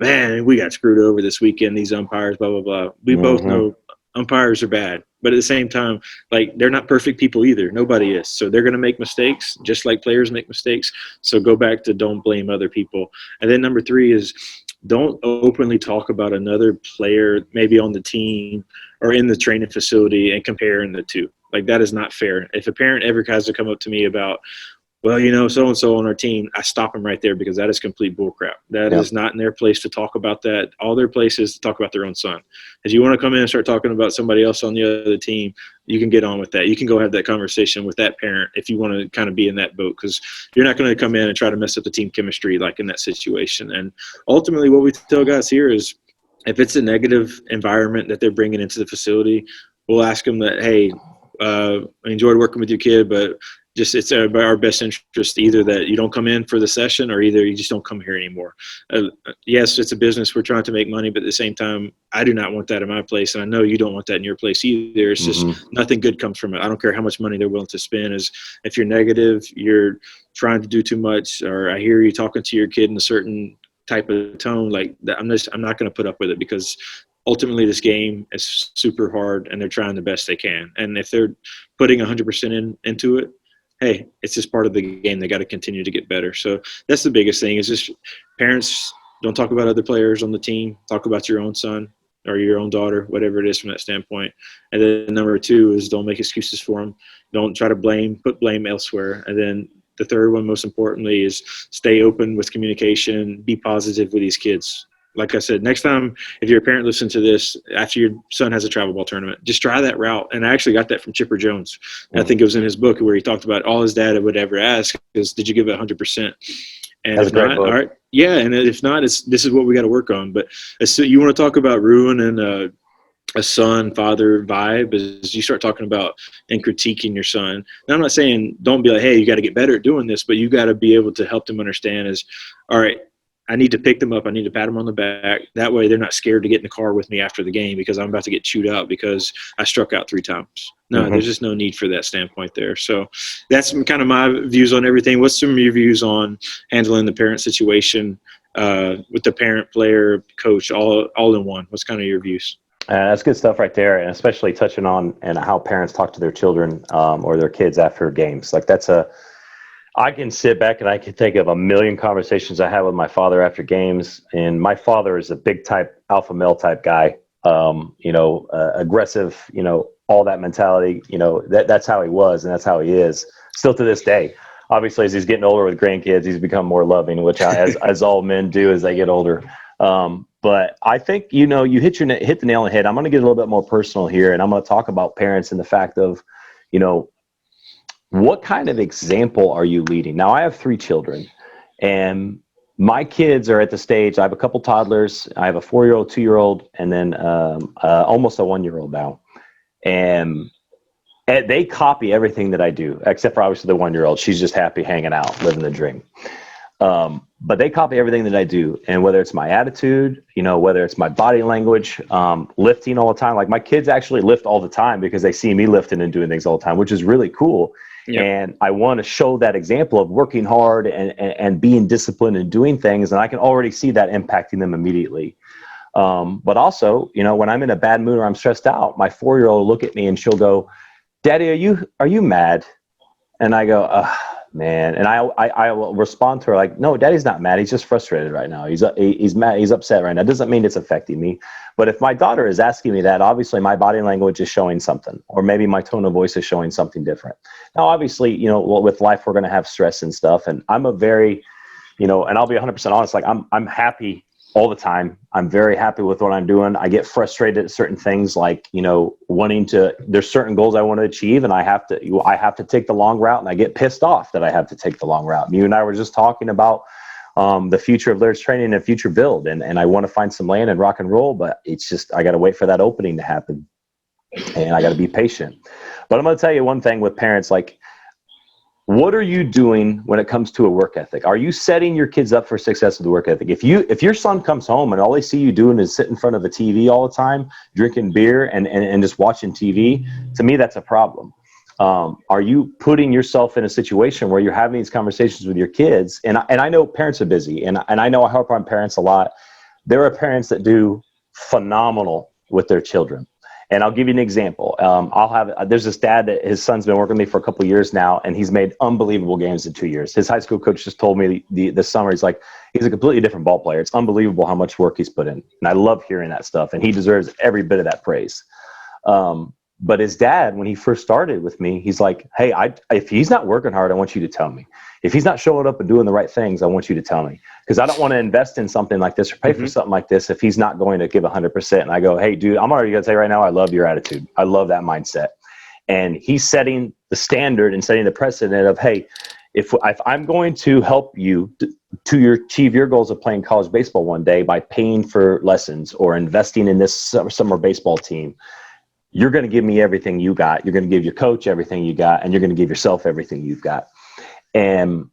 man, we got screwed over this weekend, these umpires, blah, blah, blah. We both know umpires are bad. But at the same time, like, they're not perfect people either. Nobody is. So they're going to make mistakes, just like players make mistakes. So go back to don't blame other people. And then number three is don't openly talk about another player maybe on the team or in the training facility and comparing the two. Like, that is not fair. If a parent ever has to come up to me about, well, you know, so-and-so on our team, I stop them right there because that is complete bullcrap. That is not in their place to talk about that. All their place is to talk about their own son. If you want to come in and start talking about somebody else on the other team, you can get on with that. You can go have that conversation with that parent if you want to kind of be in that boat, because you're not going to come in and try to mess up the team chemistry like in that situation. And ultimately what we tell guys here is if it's a negative environment that they're bringing into the facility, we'll ask them that, hey, I enjoyed working with your kid, but just it's our best interest either that you don't come in for the session or either you just don't come here anymore. Yes, it's a business. We're trying to make money, but at the same time, I do not want that in my place. And I know you don't want that in your place either. It's just nothing good comes from it. I don't care how much money they're willing to spend. Is if you're negative, you're trying to do too much, or I hear you talking to your kid in a certain type of tone, like that, I'm not going to put up with it, because ultimately this game is super hard and they're trying the best they can. And if they're putting 100% into it, hey, it's just part of the game. They got to continue to get better. So that's the biggest thing, is just parents don't talk about other players on the team. Talk about your own son or your own daughter, whatever it is from that standpoint. And then number two is don't make excuses for them. Don't try to put blame elsewhere. And then the third one, most importantly, is stay open with communication, be positive with these kids. Like I said, next time, if you're a parent listening to this, after your son has a travel ball tournament, just try that route. And I actually got that from Chipper Jones. I think it was in his book where he talked about all his dad would ever ask is, did you give it 100%? And That's if not, all right. Yeah. And if not, this is what we got to work on. But so you want to talk about ruining a son-father vibe is you start talking about and critiquing your son. Now, I'm not saying don't be like, hey, you got to get better at doing this, but you got to be able to help them understand is, all right, I need to pick them up. I need to pat them on the back. That way they're not scared to get in the car with me after the game because I'm about to get chewed out because I struck out 3 times. No, there's just no need for that standpoint there. So that's kind of my views on everything. What's some of your views on handling the parent situation with the parent, player, coach, all in one? What's kind of your views? That's good stuff right there, and especially touching on and how parents talk to their children or their kids after games. Like I can sit back and I can think of a million conversations I had with my father after games. And my father is a big type alpha male type guy, aggressive, all that mentality, that's how he was. And that's how he is still to this day. Obviously, as he's getting older with grandkids, he's become more loving, which as all men do as they get older. But I think, you hit the nail on the head. I'm going to get a little bit more personal here, and I'm going to talk about parents and the fact of, what kind of example are you leading? Now, I have 3 children, and my kids are at the stage. I have a couple toddlers. I have a 4-year-old, 2-year-old, and then almost a 1-year-old now. And they copy everything that I do, except for obviously the 1-year-old. She's just happy hanging out, living the dream. But they copy everything that I do. And whether it's my attitude, whether it's my body language, lifting all the time. Like my kids actually lift all the time because they see me lifting and doing things all the time, which is really cool. Yep. And I want to show that example of working hard and being disciplined and doing things. And I can already see that impacting them immediately. But also, when I'm in a bad mood or I'm stressed out, my 4-year-old will look at me and she'll go, "Daddy, are you mad?" And I go, man. And I will respond to her like, no, daddy's not mad. He's just frustrated right now. He's mad. He's upset right now. It doesn't mean it's affecting me. But if my daughter is asking me that, obviously my body language is showing something, or maybe my tone of voice is showing something different. Now, obviously, you know, with life, we're going to have stress and stuff. And I'm a very, you know, and I'll be 100% honest, like I'm happy all the time. I'm very happy with what I'm doing. I get frustrated at certain things, like, you know, there's certain goals I want to achieve, and I have to take the long route, and I get pissed off that I have to take the long route. And you and I were just talking about the future of Laird's training and future build. And I want to find some land and rock and roll, but it's just, I got to wait for that opening to happen, and I got to be patient. But I'm going to tell you one thing with parents, like, what are you doing when it comes to a work ethic? Are you setting your kids up for success with the work ethic? If your son comes home and all they see you doing is sit in front of a TV all the time, drinking beer and just watching TV, to me, that's a problem. Are you putting yourself in a situation where you're having these conversations with your kids? And I know parents are busy, and I know I harp on parents a lot. There are parents that do phenomenal with their children. And I'll give you an example. There's this dad that his son's been working with me for a couple of years now, and he's made unbelievable games in 2 years. His high school coach just told me this summer, he's like, he's a completely different ball player. It's unbelievable how much work he's put in. And I love hearing that stuff, and he deserves every bit of that praise. But his dad, when he first started with me, he's like, hey, if he's not working hard, I want you to tell me. If he's not showing up and doing the right things, I want you to tell me. Because I don't want to invest in something like this or pay for something like this if he's not going to give 100%. And I go, hey, dude, I'm already going to tell you right now, I love your attitude. I love that mindset. And he's setting the standard and setting the precedent of, hey, if I'm going to help you to achieve your goals of playing college baseball one day by paying for lessons or investing in this summer baseball team, you're going to give me everything you got. You're going to give your coach everything you got, and you're going to give yourself everything you've got. And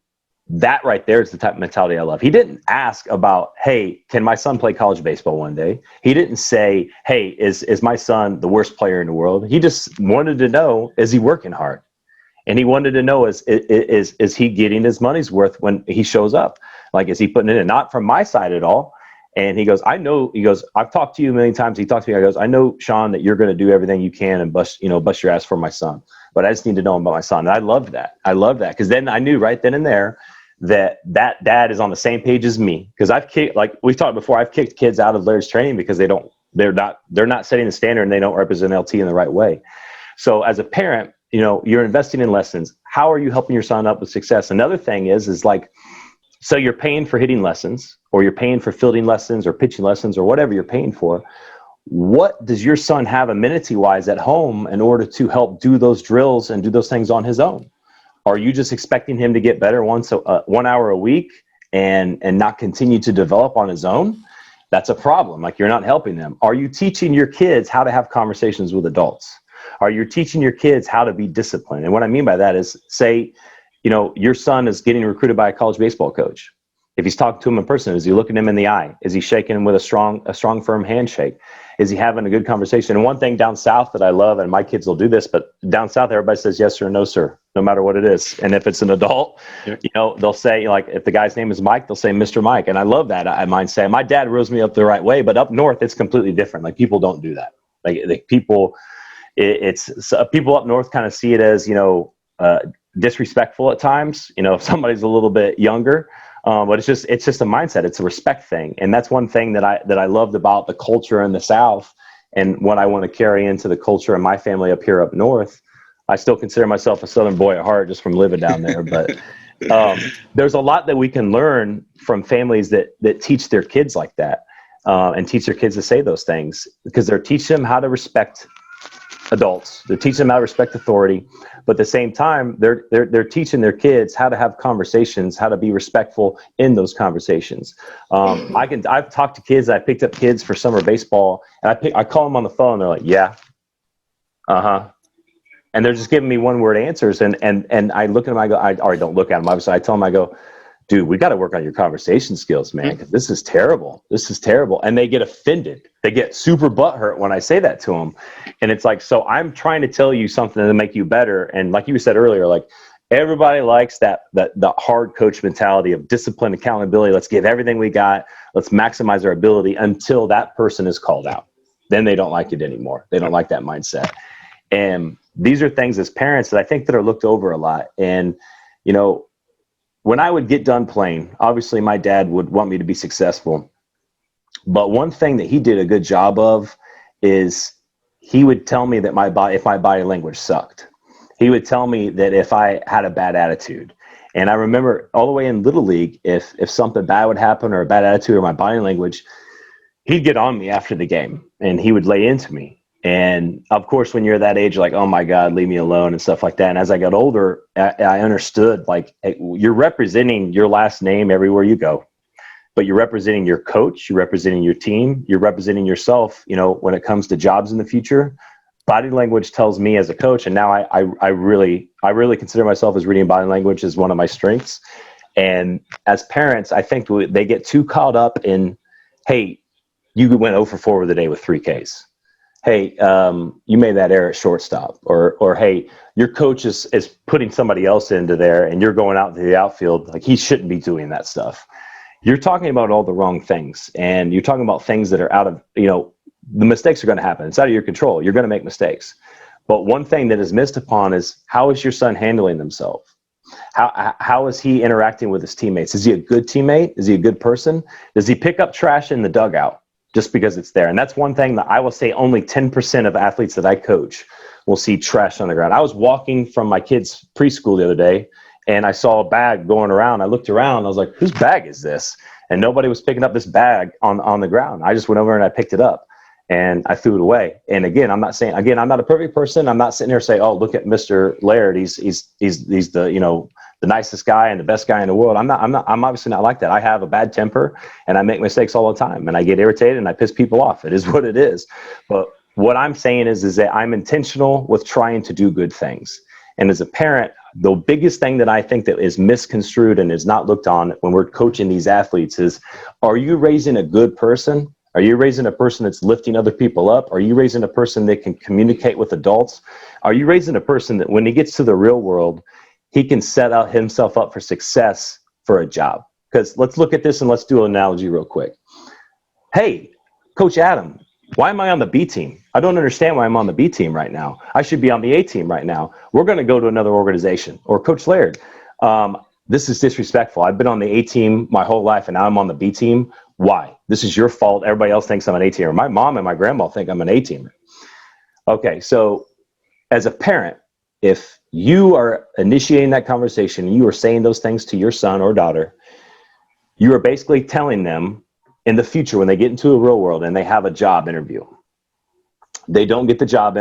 that right there is the type of mentality I love. He didn't ask about, hey, can my son play college baseball one day? He didn't say, hey, is my son the worst player in the world? He just wanted to know, is he working hard? And he wanted to know, is he getting his money's worth when he shows up? Like, is he putting it in? Not from my side at all. And he goes, I've talked to you a million times. He talked to me. I goes, I know, Sean, that you're going to do everything you can and bust your ass for my son. But I just need to know about my son. And I loved that. Because then I knew right then and there that dad is on the same page as me. Because I've kicked, like we've talked before, I've kicked kids out of Laird's training because they're not setting the standard and they don't represent LT in the right way. So as a parent, you know, you're investing in lessons. How are you helping your son up with success? Another thing is like, so you're paying for hitting lessons, or you're paying for fielding lessons or pitching lessons or whatever you're paying for. What does your son have amenity-wise at home in order to help do those drills and do those things on his own? Are you just expecting him to get better 1 hour a week and not continue to develop on his own? That's a problem. Like, you're not helping them. Are you teaching your kids how to have conversations with adults? Are you teaching your kids how to be disciplined? And what I mean by that is, say, you know, your son is getting recruited by a college baseball coach. If he's talking to him in person, is he looking him in the eye? Is he shaking him with a strong, firm handshake? Is he having a good conversation? And one thing down south that I love, and my kids will do this, but down south, everybody says yes or no, sir, no matter what it is. And if it's an adult, you know, they'll say, like, if the guy's name is Mike, they'll say Mr. Mike. And I love that. I might say, my dad rose me up the right way, but up north, it's completely different. Like, people don't do that. Like people up north kind of see it as, you know, disrespectful at times, you know, if somebody's a little bit younger. But it's just a mindset. It's a respect thing. And that's one thing that I loved about the culture in the South, and what I want to carry into the culture in my family up here up north. I still consider myself a Southern boy at heart just from living down there. But there's a lot that we can learn from families that teach their kids like that, and teach their kids to say those things, because they're teaching them how to respect adults. They're teaching them how to respect authority, but at the same time, they're teaching their kids how to have conversations, how to be respectful in those conversations. I've talked to kids. I picked up kids for summer baseball, and I call them on the phone. They're like, yeah, and they're just giving me one word answers. And I look at them. I go, I already don't look at them. Obviously, I tell them, I go, dude, we got to work on your conversation skills, man, because this is terrible. This is terrible. And they get offended. They get super butthurt when I say that to them. And it's like, so I'm trying to tell you something to make you better. And like you said earlier, like, everybody likes the hard coach mentality of discipline, accountability. Let's give everything we got. Let's maximize our ability until that person is called out. Then they don't like it anymore. They don't like that mindset. And these are things as parents that I think that are looked over a lot. And, you know, when I would get done playing, obviously my dad would want me to be successful. But one thing that he did a good job of is he would tell me that if my body language sucked. He would tell me that if I had a bad attitude. And I remember all the way in Little League, if something bad would happen or a bad attitude or my body language, he'd get on me after the game and he would lay into me. And of course, when you're that age, you're like, oh my God, leave me alone and stuff like that. And as I got older, I understood, like, hey, you're representing your last name everywhere you go, but you're representing your coach, you're representing your team, you're representing yourself, when it comes to jobs in the future. Body language tells me as a coach, and now I really consider myself as reading body language as one of my strengths. And as parents, I think they get too caught up in, hey, you went 0 for 4 with the day with 3 Ks. Hey, you made that error at shortstop, or hey, your coach is putting somebody else into there and you're going out into the outfield. Like, he shouldn't be doing that stuff. You're talking about all the wrong things, and you're talking about things that are out of, the mistakes are going to happen. It's out of your control. You're going to make mistakes. But one thing that is missed upon is, how is your son handling himself? How is he interacting with his teammates? Is he a good teammate? Is he a good person? Does he pick up trash in the dugout just because it's there? And that's one thing that I will say only 10% of athletes that I coach will see trash on the ground. I was walking from my kids' preschool the other day, and I saw a bag going around. I looked around. I was like, whose bag is this? And nobody was picking up this bag on the ground. I just went over and I picked it up and I threw it away. And again, I'm not a perfect person. I'm not sitting here saying, oh, look at Mr. Laird. He's the nicest guy and the best guy in the world. I'm obviously not like that. I have a bad temper and I make mistakes all the time and I get irritated and I piss people off. It is what it is. But what I'm saying is that I'm intentional with trying to do good things. And as a parent, the biggest thing that I think that is misconstrued and is not looked on when we're coaching these athletes is, are you raising a good person? Are you raising a person that's lifting other people up? Are you raising a person that can communicate with adults? Are you raising a person that when he gets to the real world, he can set out himself up for success for a job? Because let's look at this and let's do an analogy real quick. Hey, Coach Adam, why am I on the B team? I don't understand why I'm on the B team right now. I should be on the A team right now. We're going to go to another organization. Or Coach Laird, this is disrespectful. I've been on the A team my whole life and now I'm on the B team. Why? This is your fault. Everybody else thinks I'm an A teamer. My mom and my grandma think I'm an A teamer. Okay, so as a parent, if you are initiating that conversation and you are saying those things to your son or daughter, you are basically telling them in the future when they get into a real world and they have a job interview, they don't get the job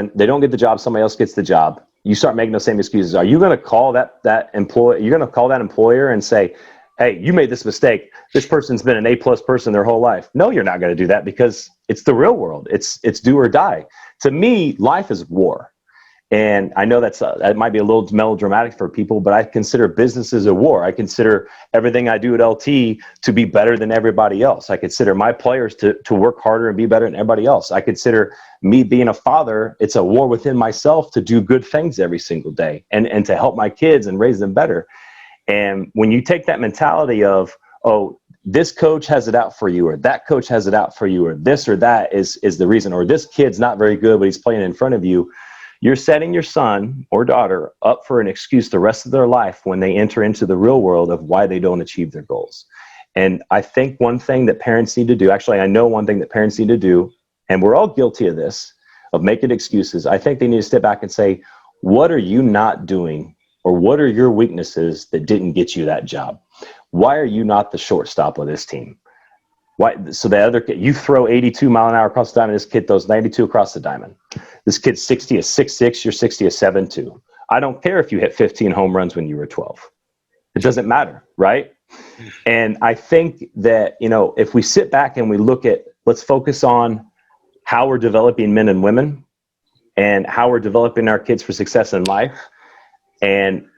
somebody else gets the job. You start making those same excuses. Are you going to call that employee? You're going to call that employer and say, hey, you made this mistake. This person's been an A+ person their whole life. No, you're not going to do that because it's the real world. It's do or die. To me, life is war. And I know that might be a little melodramatic for people, but I consider business as a war. I consider everything I do at LT to be better than everybody else. I consider my players to work harder and be better than everybody else. I consider me being a father, it's a war within myself to do good things every single day and to help my kids and raise them better. And when you take that mentality of, oh, this coach has it out for you, or that coach has it out for you, or this or that is the reason, or this kid's not very good, but he's playing in front of you, you're setting your son or daughter up for an excuse the rest of their life when they enter into the real world of why they don't achieve their goals. And I think one thing that parents need to do, actually, I know one thing that parents need to do, and we're all guilty of this, of making excuses. I think they need to step back and say, what are you not doing? Or what are your weaknesses that didn't get you that job? Why are you not the shortstop of this team? Why? So the other kid, you throw 82 mile an hour across the diamond, this kid throws 92 across the diamond. This kid's 60 a 6'6", you're 60 a 7'2". I don't care if you hit 15 home runs when you were 12. It doesn't matter, right? And I think that, if we sit back and we look at, let's focus on how we're developing men and women and how we're developing our kids for success in life. And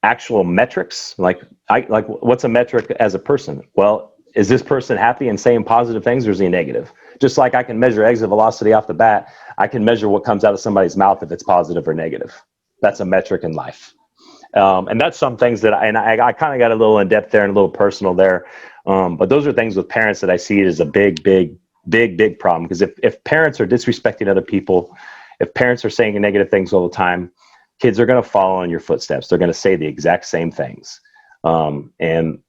actual metrics, like what's a metric as a person? Well, is this person happy and saying positive things, or is he negative? Just like I can measure exit velocity off the bat, I can measure what comes out of somebody's mouth if it's positive or negative. That's a metric in life. And that's some things that I kind of got a little in depth there and a little personal there. But those are things with parents that I see as a big problem. Because if parents are disrespecting other people, if parents are saying negative things all the time, kids are going to follow in your footsteps. They're going to say the exact same things. And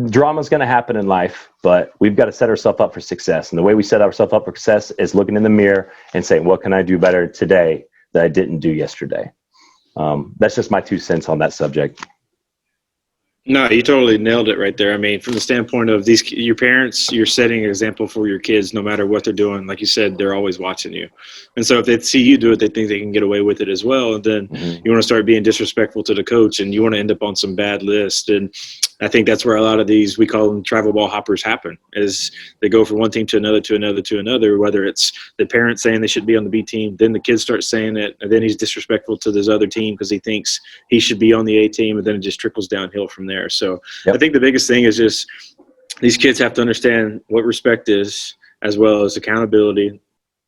drama is going to happen in life, but we've got to set ourselves up for success. And the way we set ourselves up for success is looking in the mirror and saying, what can I do better today that I didn't do yesterday? That's just my 2 cents on that subject. No, you totally nailed it right there. I mean, from the standpoint of your parents, you're setting an example for your kids no matter what they're doing. Like you said, they're always watching you. And so if they see you do it, they think they can get away with it as well. And then you want to start being disrespectful to the coach, and you want to end up on some bad list. And I think that's where a lot of these, we call them travel ball hoppers, happen, is they go from one team to another, to another, to another, whether it's the parents saying they should be on the B team, then the kids start saying it, and then he's disrespectful to this other team because he thinks he should be on the A team, and then it just trickles downhill from there. So I think the biggest thing is just these kids have to understand what respect is, as well as accountability,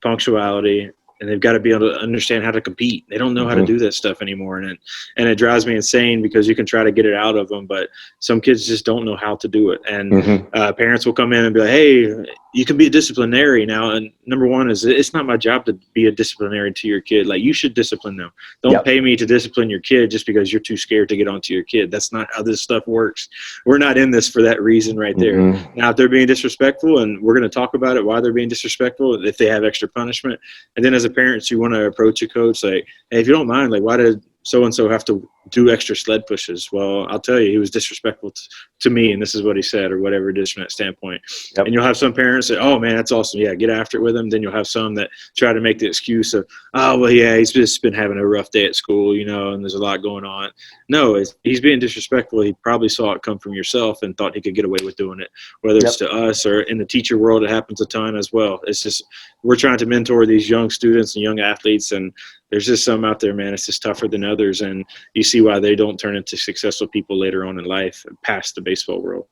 punctuality, and they've got to be able to understand how to compete. They don't know how to do that stuff anymore. And it drives me insane because you can try to get it out of them, but some kids just don't know how to do it. And parents will come in and be like, hey, you can be a disciplinary now. And number one is, it's not my job to be a disciplinary to your kid. Like, you should discipline them. Don't pay me to discipline your kid just because you're too scared to get onto your kid. That's not how this stuff works. We're not in this for that reason right there. Now, if they're being disrespectful, and we're going to talk about it, why they're being disrespectful, if they have extra punishment. And then as a parent, you want to approach a coach like, hey, if you don't mind, like, why did so-and-so have to do extra sled pushes? Well, I'll tell you, he was disrespectful to me, and this is what he said, or whatever it is from that standpoint. And you'll have some parents say, oh, man, that's awesome. Yeah, get after it with him. Then you'll have some that try to make the excuse of, oh, well, yeah, he's just been having a rough day at school, you know, and there's a lot going on. No, he's being disrespectful. He probably saw it come from yourself and thought he could get away with doing it, whether it's to us or in the teacher world. It happens a ton as well. It's just, we're trying to mentor these young students and young athletes, and there's just some out there, man, it's just tougher than others. And you see why they don't turn into successful people later on in life past the baseball world.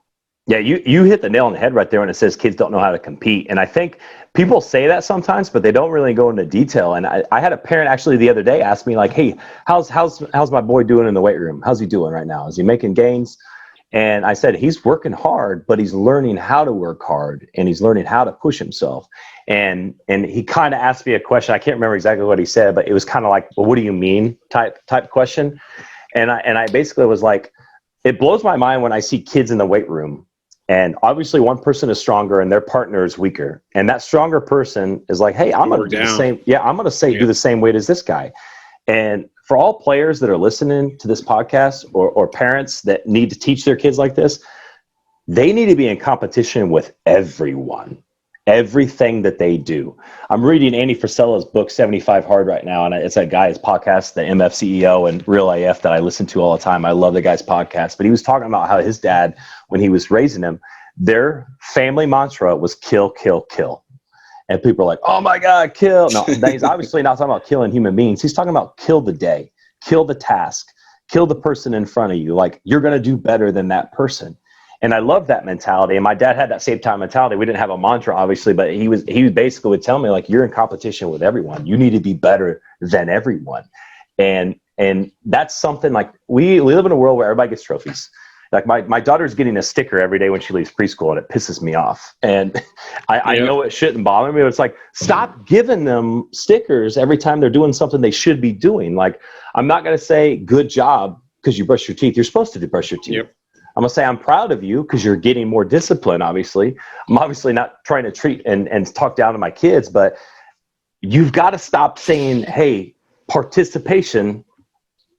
Yeah, you hit the nail on the head right there when it says kids don't know how to compete. And I think people say that sometimes, but they don't really go into detail. And I had a parent actually the other day ask me, like, hey, how's my boy doing in the weight room? How's he doing right now? Is he making gains? And I said, he's working hard, but he's learning how to work hard, and he's learning how to push himself. And he kind of asked me a question. I can't remember exactly what he said, but it was kind of like, well, what do you mean type question. And I basically was like, it blows my mind when I see kids in the weight room, and obviously one person is stronger and their partner is weaker. And that stronger person is like, hey, I'm going to do the same. Yeah, I'm going to say do the same weight as this guy. And for all players that are listening to this podcast, or parents that need to teach their kids like this, they need to be in competition with everyone, everything that they do. I'm reading Andy Frisella's book, 75 Hard, right now. And it's a guy's podcast, the MF CEO and Real AF, that I listen to all the time. I love the guy's podcast. But he was talking about how his dad, when he was raising him, their family mantra was kill, kill, kill. And people are like, oh my God, kill. No, he's obviously not talking about killing human beings. He's talking about kill the day, kill the task, kill the person in front of you. Like, you're going to do better than that person. And I love that mentality. And my dad had that same time mentality. We didn't have a mantra, obviously, but he basically would tell me, like, you're in competition with everyone. You need to be better than everyone. And that's something, like, we live in a world where everybody gets trophies. Like, my daughter's getting a sticker every day when she leaves preschool, and it pisses me off. And I know it shouldn't bother me, but it's like, stop giving them stickers every time they're doing something they should be doing. Like, I'm not going to say good job because you brush your teeth. You're supposed to brush your teeth. Yep. I'm going to say I'm proud of you because you're getting more discipline, obviously. I'm obviously not trying to treat and talk down to my kids, but you've got to stop saying, hey, participation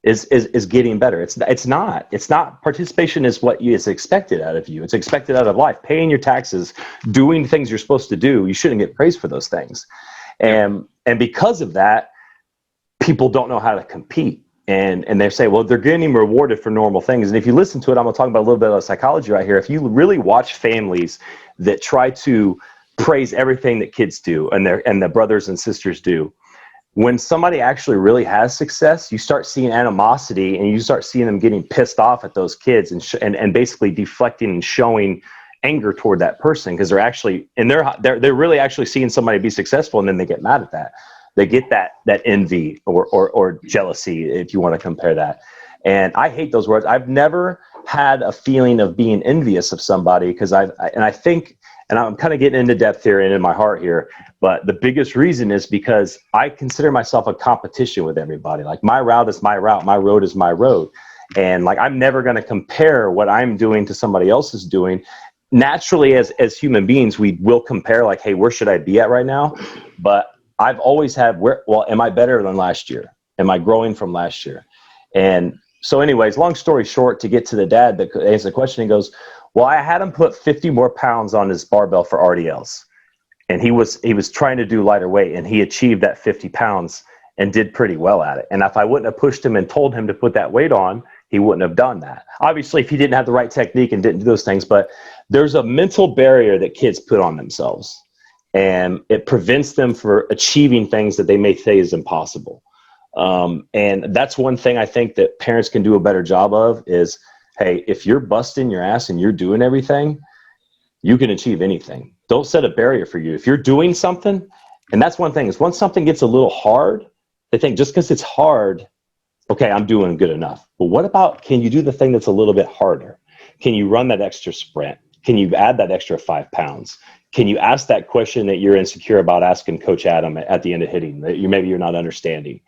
is getting better. It's not. Participation is what is expected out of you. It's expected out of life. Paying your taxes, doing things you're supposed to do. You shouldn't get praised for those things. And because of that, people don't know how to compete. And they say, well, they're getting rewarded for normal things. And if you listen to it, I'm going to talk about a little bit of psychology right here. If you really watch families that try to praise everything that kids do and the brothers and sisters do, when somebody actually really has success, you start seeing animosity, and you start seeing them getting pissed off at those kids and basically deflecting and showing anger toward that person, because they're actually, and they're really actually seeing somebody be successful, and then they get mad at that. They get that envy or jealousy, if you want to compare that. And I hate those words. I've never had a feeling of being envious of somebody, because I think, and I'm kind of getting into depth here and in my heart here, but the biggest reason is because I consider myself a competition with everybody. Like, my route is my route. My road is my road. And like, I'm never going to compare what I'm doing to somebody else is doing. Naturally, as human beings, we will compare like, hey, where should I be at right now? But I've always had am I better than last year? Am I growing from last year? And so anyways, long story short, to get to the dad that answered the question, he goes, well, I had him put 50 more pounds on his barbell for RDLs. And he was trying to do lighter weight, and he achieved that 50 pounds and did pretty well at it. And if I wouldn't have pushed him and told him to put that weight on, he wouldn't have done that. Obviously, if he didn't have the right technique and didn't do those things, but there's a mental barrier that kids put on themselves, and it prevents them from achieving things that they may say is impossible. And that's one thing I think that parents can do a better job of is, hey, if you're busting your ass and you're doing everything, you can achieve anything. Don't set a barrier for you. If you're doing something, and that's one thing, is once something gets a little hard, they think just because it's hard, okay, I'm doing good enough. But what about, can you do the thing that's a little bit harder? Can you run that extra sprint? Can you add that extra 5 pounds? Can you ask that question that you're insecure about asking Coach Adam at the end of hitting that maybe you're not understanding?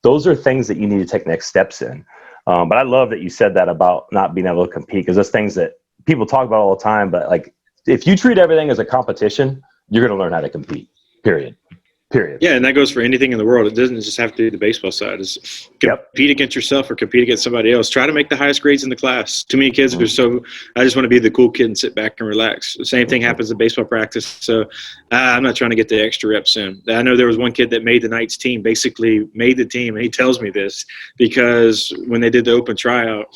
Those are things that you need to take next steps in. But I love that you said that about not being able to compete, because those things that people talk about all the time. But like, if you treat everything as a competition, you're going to learn how to compete. Period. Yeah, and that goes for anything in the world. It doesn't just have to be the baseball side. It's compete against yourself or compete against somebody else. Try to make the highest grades in the class. Too many kids are I just want to be the cool kid and sit back and relax. The same thing happens in baseball practice. So I'm not trying to get the extra reps in. I know there was one kid that made the Knights team, basically made the team, and he tells me this because when they did the open tryout,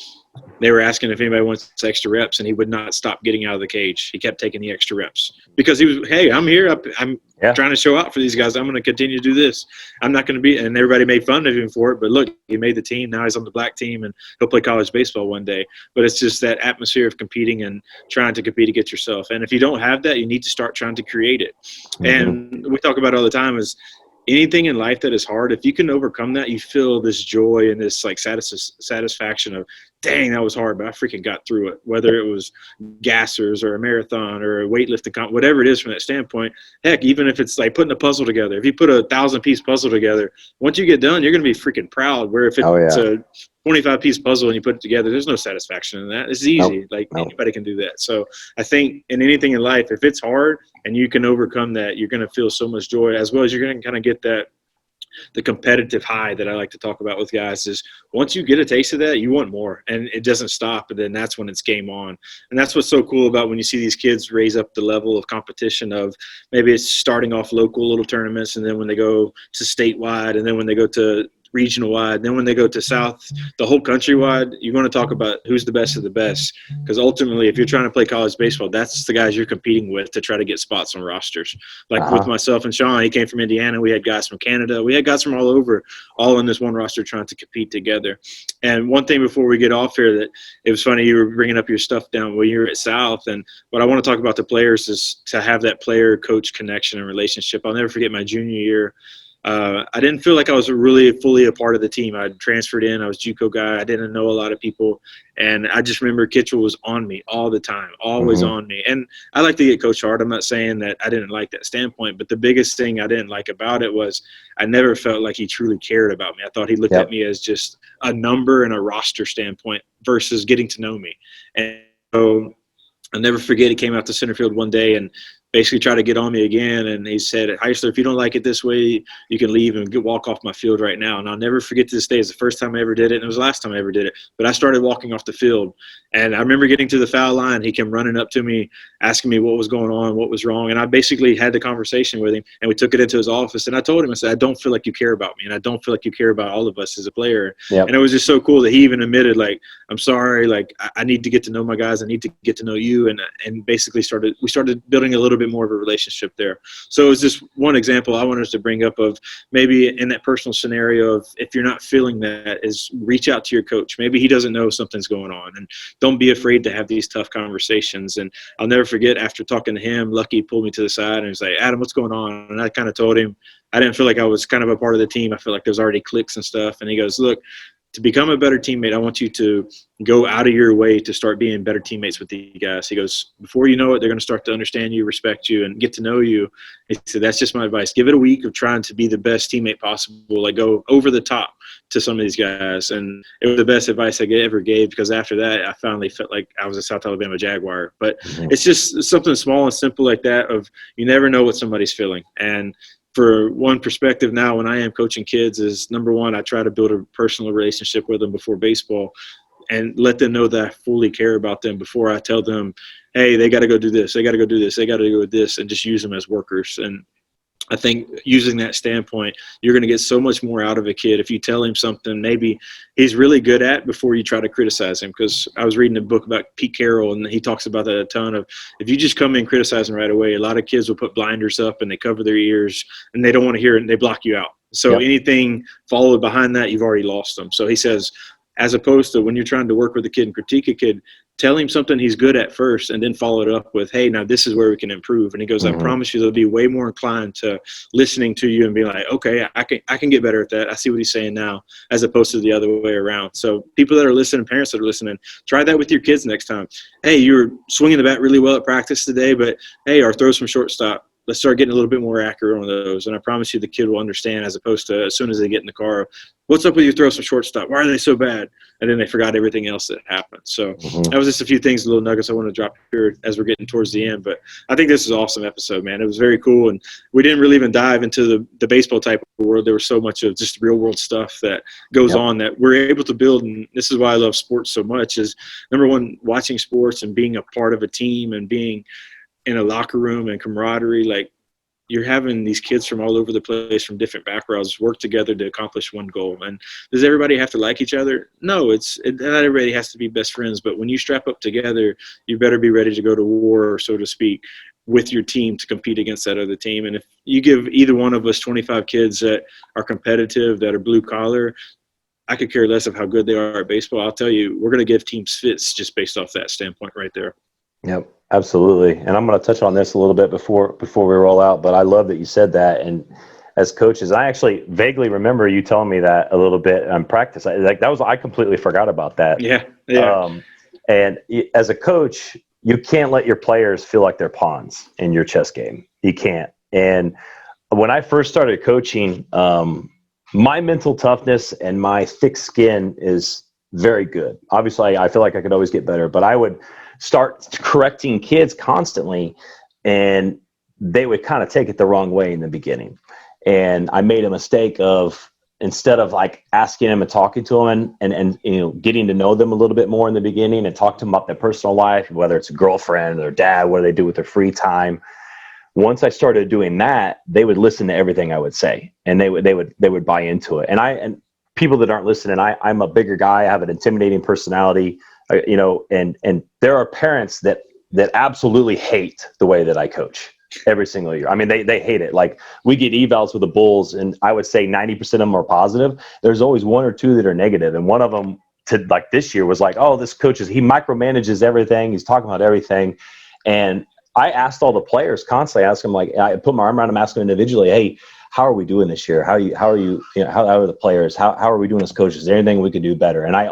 they were asking if anybody wants extra reps, and he would not stop getting out of the cage. He kept taking the extra reps because he was, hey, I'm here. I'm trying to show out for these guys. I'm going to continue to do this. I'm not going to be – and everybody made fun of him for it. But, look, he made the team. Now he's on the black team, and he'll play college baseball one day. But it's just that atmosphere of competing and trying to compete against yourself. And if you don't have that, you need to start trying to create it. Mm-hmm. And we talk about it all the time is anything in life that is hard, if you can overcome that, you feel this joy and this like satisfaction of, dang, that was hard, but I freaking got through it. Whether it was gassers or a marathon or a weightlifting, whatever it is from that standpoint. Heck, even if it's like putting a puzzle together, if you put a 1,000-piece puzzle together, once you get done, you're going to be freaking proud. Where if it's a 25-piece puzzle and you put it together, there's no satisfaction in that. It's easy. Anybody can do that. So I think in anything in life, if it's hard and you can overcome that, you're going to feel so much joy, as well as you're going to kind of get that the competitive high that I like to talk about with guys is once you get a taste of that, you want more, and it doesn't stop. And then that's when it's game on. And that's what's so cool about when you see these kids raise up the level of competition of maybe it's starting off local little tournaments, and then when they go to statewide, and then when they go to regional wide, then when they go to south, the whole country wide, you're going to talk about who's the best of the best, because ultimately if you're trying to play college baseball, that's the guys you're competing with to try to get spots on rosters. Like with myself and Sean, he came from Indiana, we had guys from Canada, we had guys from all over, all in this one roster trying to compete together. And one thing before we get off here, that it was funny, you were bringing up your stuff down when you were at South, and what I want to talk about the players is to have that player coach connection and relationship. I'll never forget my junior year. I didn't feel like I was really fully a part of the team. I transferred in. I was JUCO guy. I didn't know a lot of people. And I just remember Kitchell was on me all the time, always on me. And I like to get coached hard. I'm not saying that I didn't like that standpoint, but the biggest thing I didn't like about it was I never felt like he truly cared about me. I thought he looked at me as just a number and a roster standpoint versus getting to know me. And so I'll never forget, he came out to center field one day and basically tried to get on me again, and he said, Heisler, if you don't like it this way, you can leave and walk off my field right now. And I'll never forget to this day. It's the first time I ever did it, and it was the last time I ever did it. But I started walking off the field, and I remember getting to the foul line. He came running up to me, asking me what was going on, what was wrong, and I basically had the conversation with him, and we took it into his office, and I told him, I said, I don't feel like you care about me, and I don't feel like you care about all of us as a player. And it was just so cool that he even admitted, like, I'm sorry, like, I need to get to know my guys. I need to get to know you, and basically we started building a little bit more of a relationship there. So it was just one example I wanted to bring up of maybe in that personal scenario of if you're not feeling that, is reach out to your coach. Maybe he doesn't know something's going on, and don't be afraid to have these tough conversations. And I'll never forget, after talking to him, Lucky pulled me to the side and was like, Adam, what's going on? And I kind of told him I didn't feel like I was kind of a part of the team. I feel like there's already cliques and stuff. And he goes, look, to become a better teammate, I want you to go out of your way to start being better teammates with the guys. He goes, before you know it, they're going to start to understand you, respect you, and get to know you. He said, that's just my advice. Give it a week of trying to be the best teammate possible. Like, go over the top. to some of these guys. And it was the best advice I ever gave, because after that, I finally felt like I was a South Alabama Jaguar. But it's just something small and simple like that of you never know what somebody's feeling. And for one perspective now, when I am coaching kids, is number one, I try to build a personal relationship with them before baseball and let them know that I fully care about them before I tell them, hey, they got to go do this. They got to go do this. They got to go do this, and just use them as workers. And I think using that standpoint, you're going to get so much more out of a kid if you tell him something maybe he's really good at before you try to criticize him. Because I was reading a book about Pete Carroll, and he talks about that a ton of, if you just come in criticizing right away, a lot of kids will put blinders up and they cover their ears and they don't want to hear it and they block you out. So anything followed behind that, you've already lost them. So he says, as opposed to when you're trying to work with a kid and critique a kid, tell him something he's good at first and then follow it up with, hey, now this is where we can improve. And he goes, I promise you they'll be way more inclined to listening to you and be like, okay, I can get better at that. I see what he's saying now, as opposed to the other way around. So people that are listening, parents that are listening, try that with your kids next time. Hey, you're swinging the bat really well at practice today, but hey, our throws from shortstop, let's start getting a little bit more accurate on those. And I promise you the kid will understand, as opposed to as soon as they get in the car, what's up with your throws from shortstop? Why are they so bad? And then they forgot everything else that happened. So that was just a few things, little nuggets I want to drop here as we're getting towards the end. But I think this is an awesome episode, man. It was very cool. And we didn't really even dive into the baseball type of world. There was so much of just real world stuff that goes on that we're able to build. And this is why I love sports so much, is number one, watching sports and being a part of a team and being in a locker room and camaraderie. Like, you're having these kids from all over the place, from different backgrounds, work together to accomplish one goal. And does everybody have to like each other? No, not everybody has to be best friends. But when you strap up together, you better be ready to go to war, so to speak, with your team to compete against that other team. And if you give either one of us 25 kids that are competitive, that are blue collar, I could care less of how good they are at baseball. I'll tell you, we're going to give teams fits just based off that standpoint right there. Yep, absolutely. And I'm going to touch on this a little bit before we roll out, but I love that you said that. And as coaches, I actually vaguely remember you telling me that a little bit on practice. I completely forgot about that. Yeah. And as a coach, you can't let your players feel like they're pawns in your chess game. You can't. And when I first started coaching, my mental toughness and my thick skin is very good. Obviously, I feel like I could always get better, but I would start correcting kids constantly, and they would kind of take it the wrong way in the beginning. And I made a mistake of, instead of like asking them and talking to them and getting to know them a little bit more in the beginning and talk to them about their personal life, whether it's a girlfriend or their dad, what do they do with their free time. Once I started doing that, they would listen to everything I would say, and they would buy into it. And people that aren't listening, I'm a bigger guy. I have an intimidating personality. And there are parents that absolutely hate the way that I coach every single year. I mean, they hate it. Like, we get evals with the Bulls, and I would say 90% of them are positive. There's always one or two that are negative. And one of them this year was like, oh, this coach he micromanages everything. He's talking about everything. And I asked all the players constantly, I put my arm around them, asked them individually, hey, how are we doing this year? How are the players? How are we doing as coaches? Is there anything we could do better? And I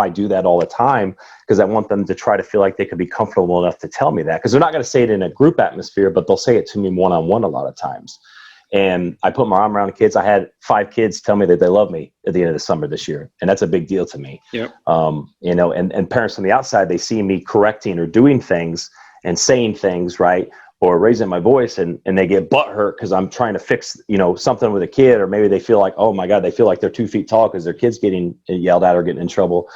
do that all the time, because I want them to try to feel like they could be comfortable enough to tell me that, because they're not going to say it in a group atmosphere, but they'll say it to me one-on-one a lot of times. And I put my arm around the kids. I had 5 kids tell me that they love me at the end of the summer this year. And that's a big deal to me. Yep. And parents on the outside, they see me correcting or doing things and saying things, right, or raising my voice, and they get butthurt because I'm trying to fix, something with a kid, or maybe they feel like, oh my God, they feel like they're 2 feet tall because their kid's getting yelled at or getting in trouble.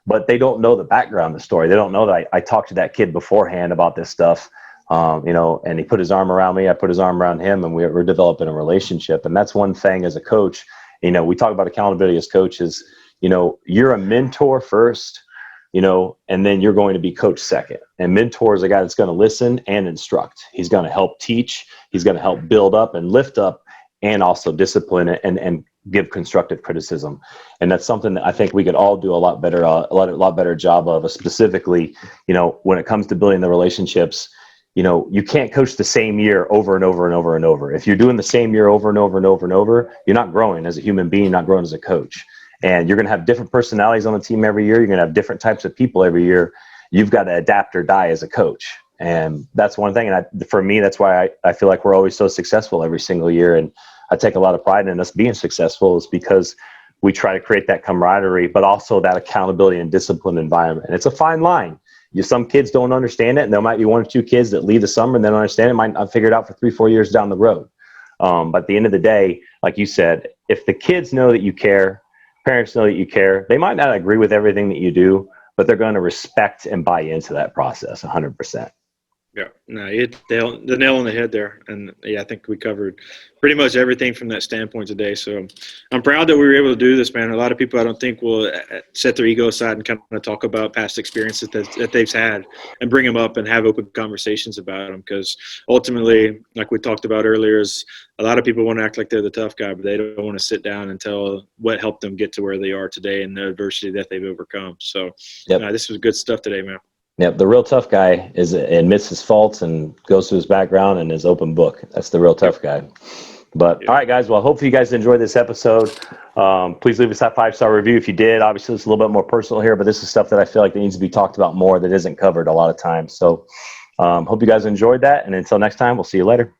But they don't know the background of the story. They don't know that I talked to that kid beforehand about this stuff, and he put his arm around me, I put his arm around him, and we're developing a relationship. And that's one thing as a coach, we talk about accountability as coaches, you're a mentor first, and then you're going to be coach second. And mentor is a guy that's going to listen and instruct. He's going to help teach. He's going to help build up and lift up, and also discipline and give constructive criticism. And that's something that I think we could all do a lot better job of, specifically, when it comes to building the relationships. You can't coach the same year over and over and over and over. If you're doing the same year over and over and over and over, you're not growing as a human being, not growing as a coach. And you're going to have different personalities on the team every year. You're going to have different types of people every year. You've got to adapt or die as a coach. And that's one thing. And for me, that's why I feel like we're always so successful every single year. And I take a lot of pride in us being successful, is because we try to create that camaraderie, but also that accountability and discipline environment. And it's a fine line. Some kids don't understand it, and there might be one or two kids that leave the summer and they don't understand it, might not figure it out for 3-4 years down the road. But at the end of the day, like you said, if the kids know that you care, parents know that you care, they might not agree with everything that you do, but they're going to respect and buy into that process 100%. Yeah, no, you hit the nail on the head there. And yeah, I think we covered pretty much everything from that standpoint today. So I'm proud that we were able to do this, man. A lot of people I don't think will set their ego aside and kind of talk about past experiences that they've had and bring them up and have open conversations about them. Because ultimately, like we talked about earlier, is a lot of people want to act like they're the tough guy, but they don't want to sit down and tell what helped them get to where they are today and the adversity that they've overcome. So this was good stuff today, man. Yep, the real tough guy admits his faults and goes through his background and is open book. That's the real tough guy. But all right, guys. Well, hopefully you guys enjoyed this episode. Please leave us that 5-star review if you did. Obviously, it's a little bit more personal here, but this is stuff that I feel like that needs to be talked about more that isn't covered a lot of times. So hope you guys enjoyed that. And until next time, we'll see you later.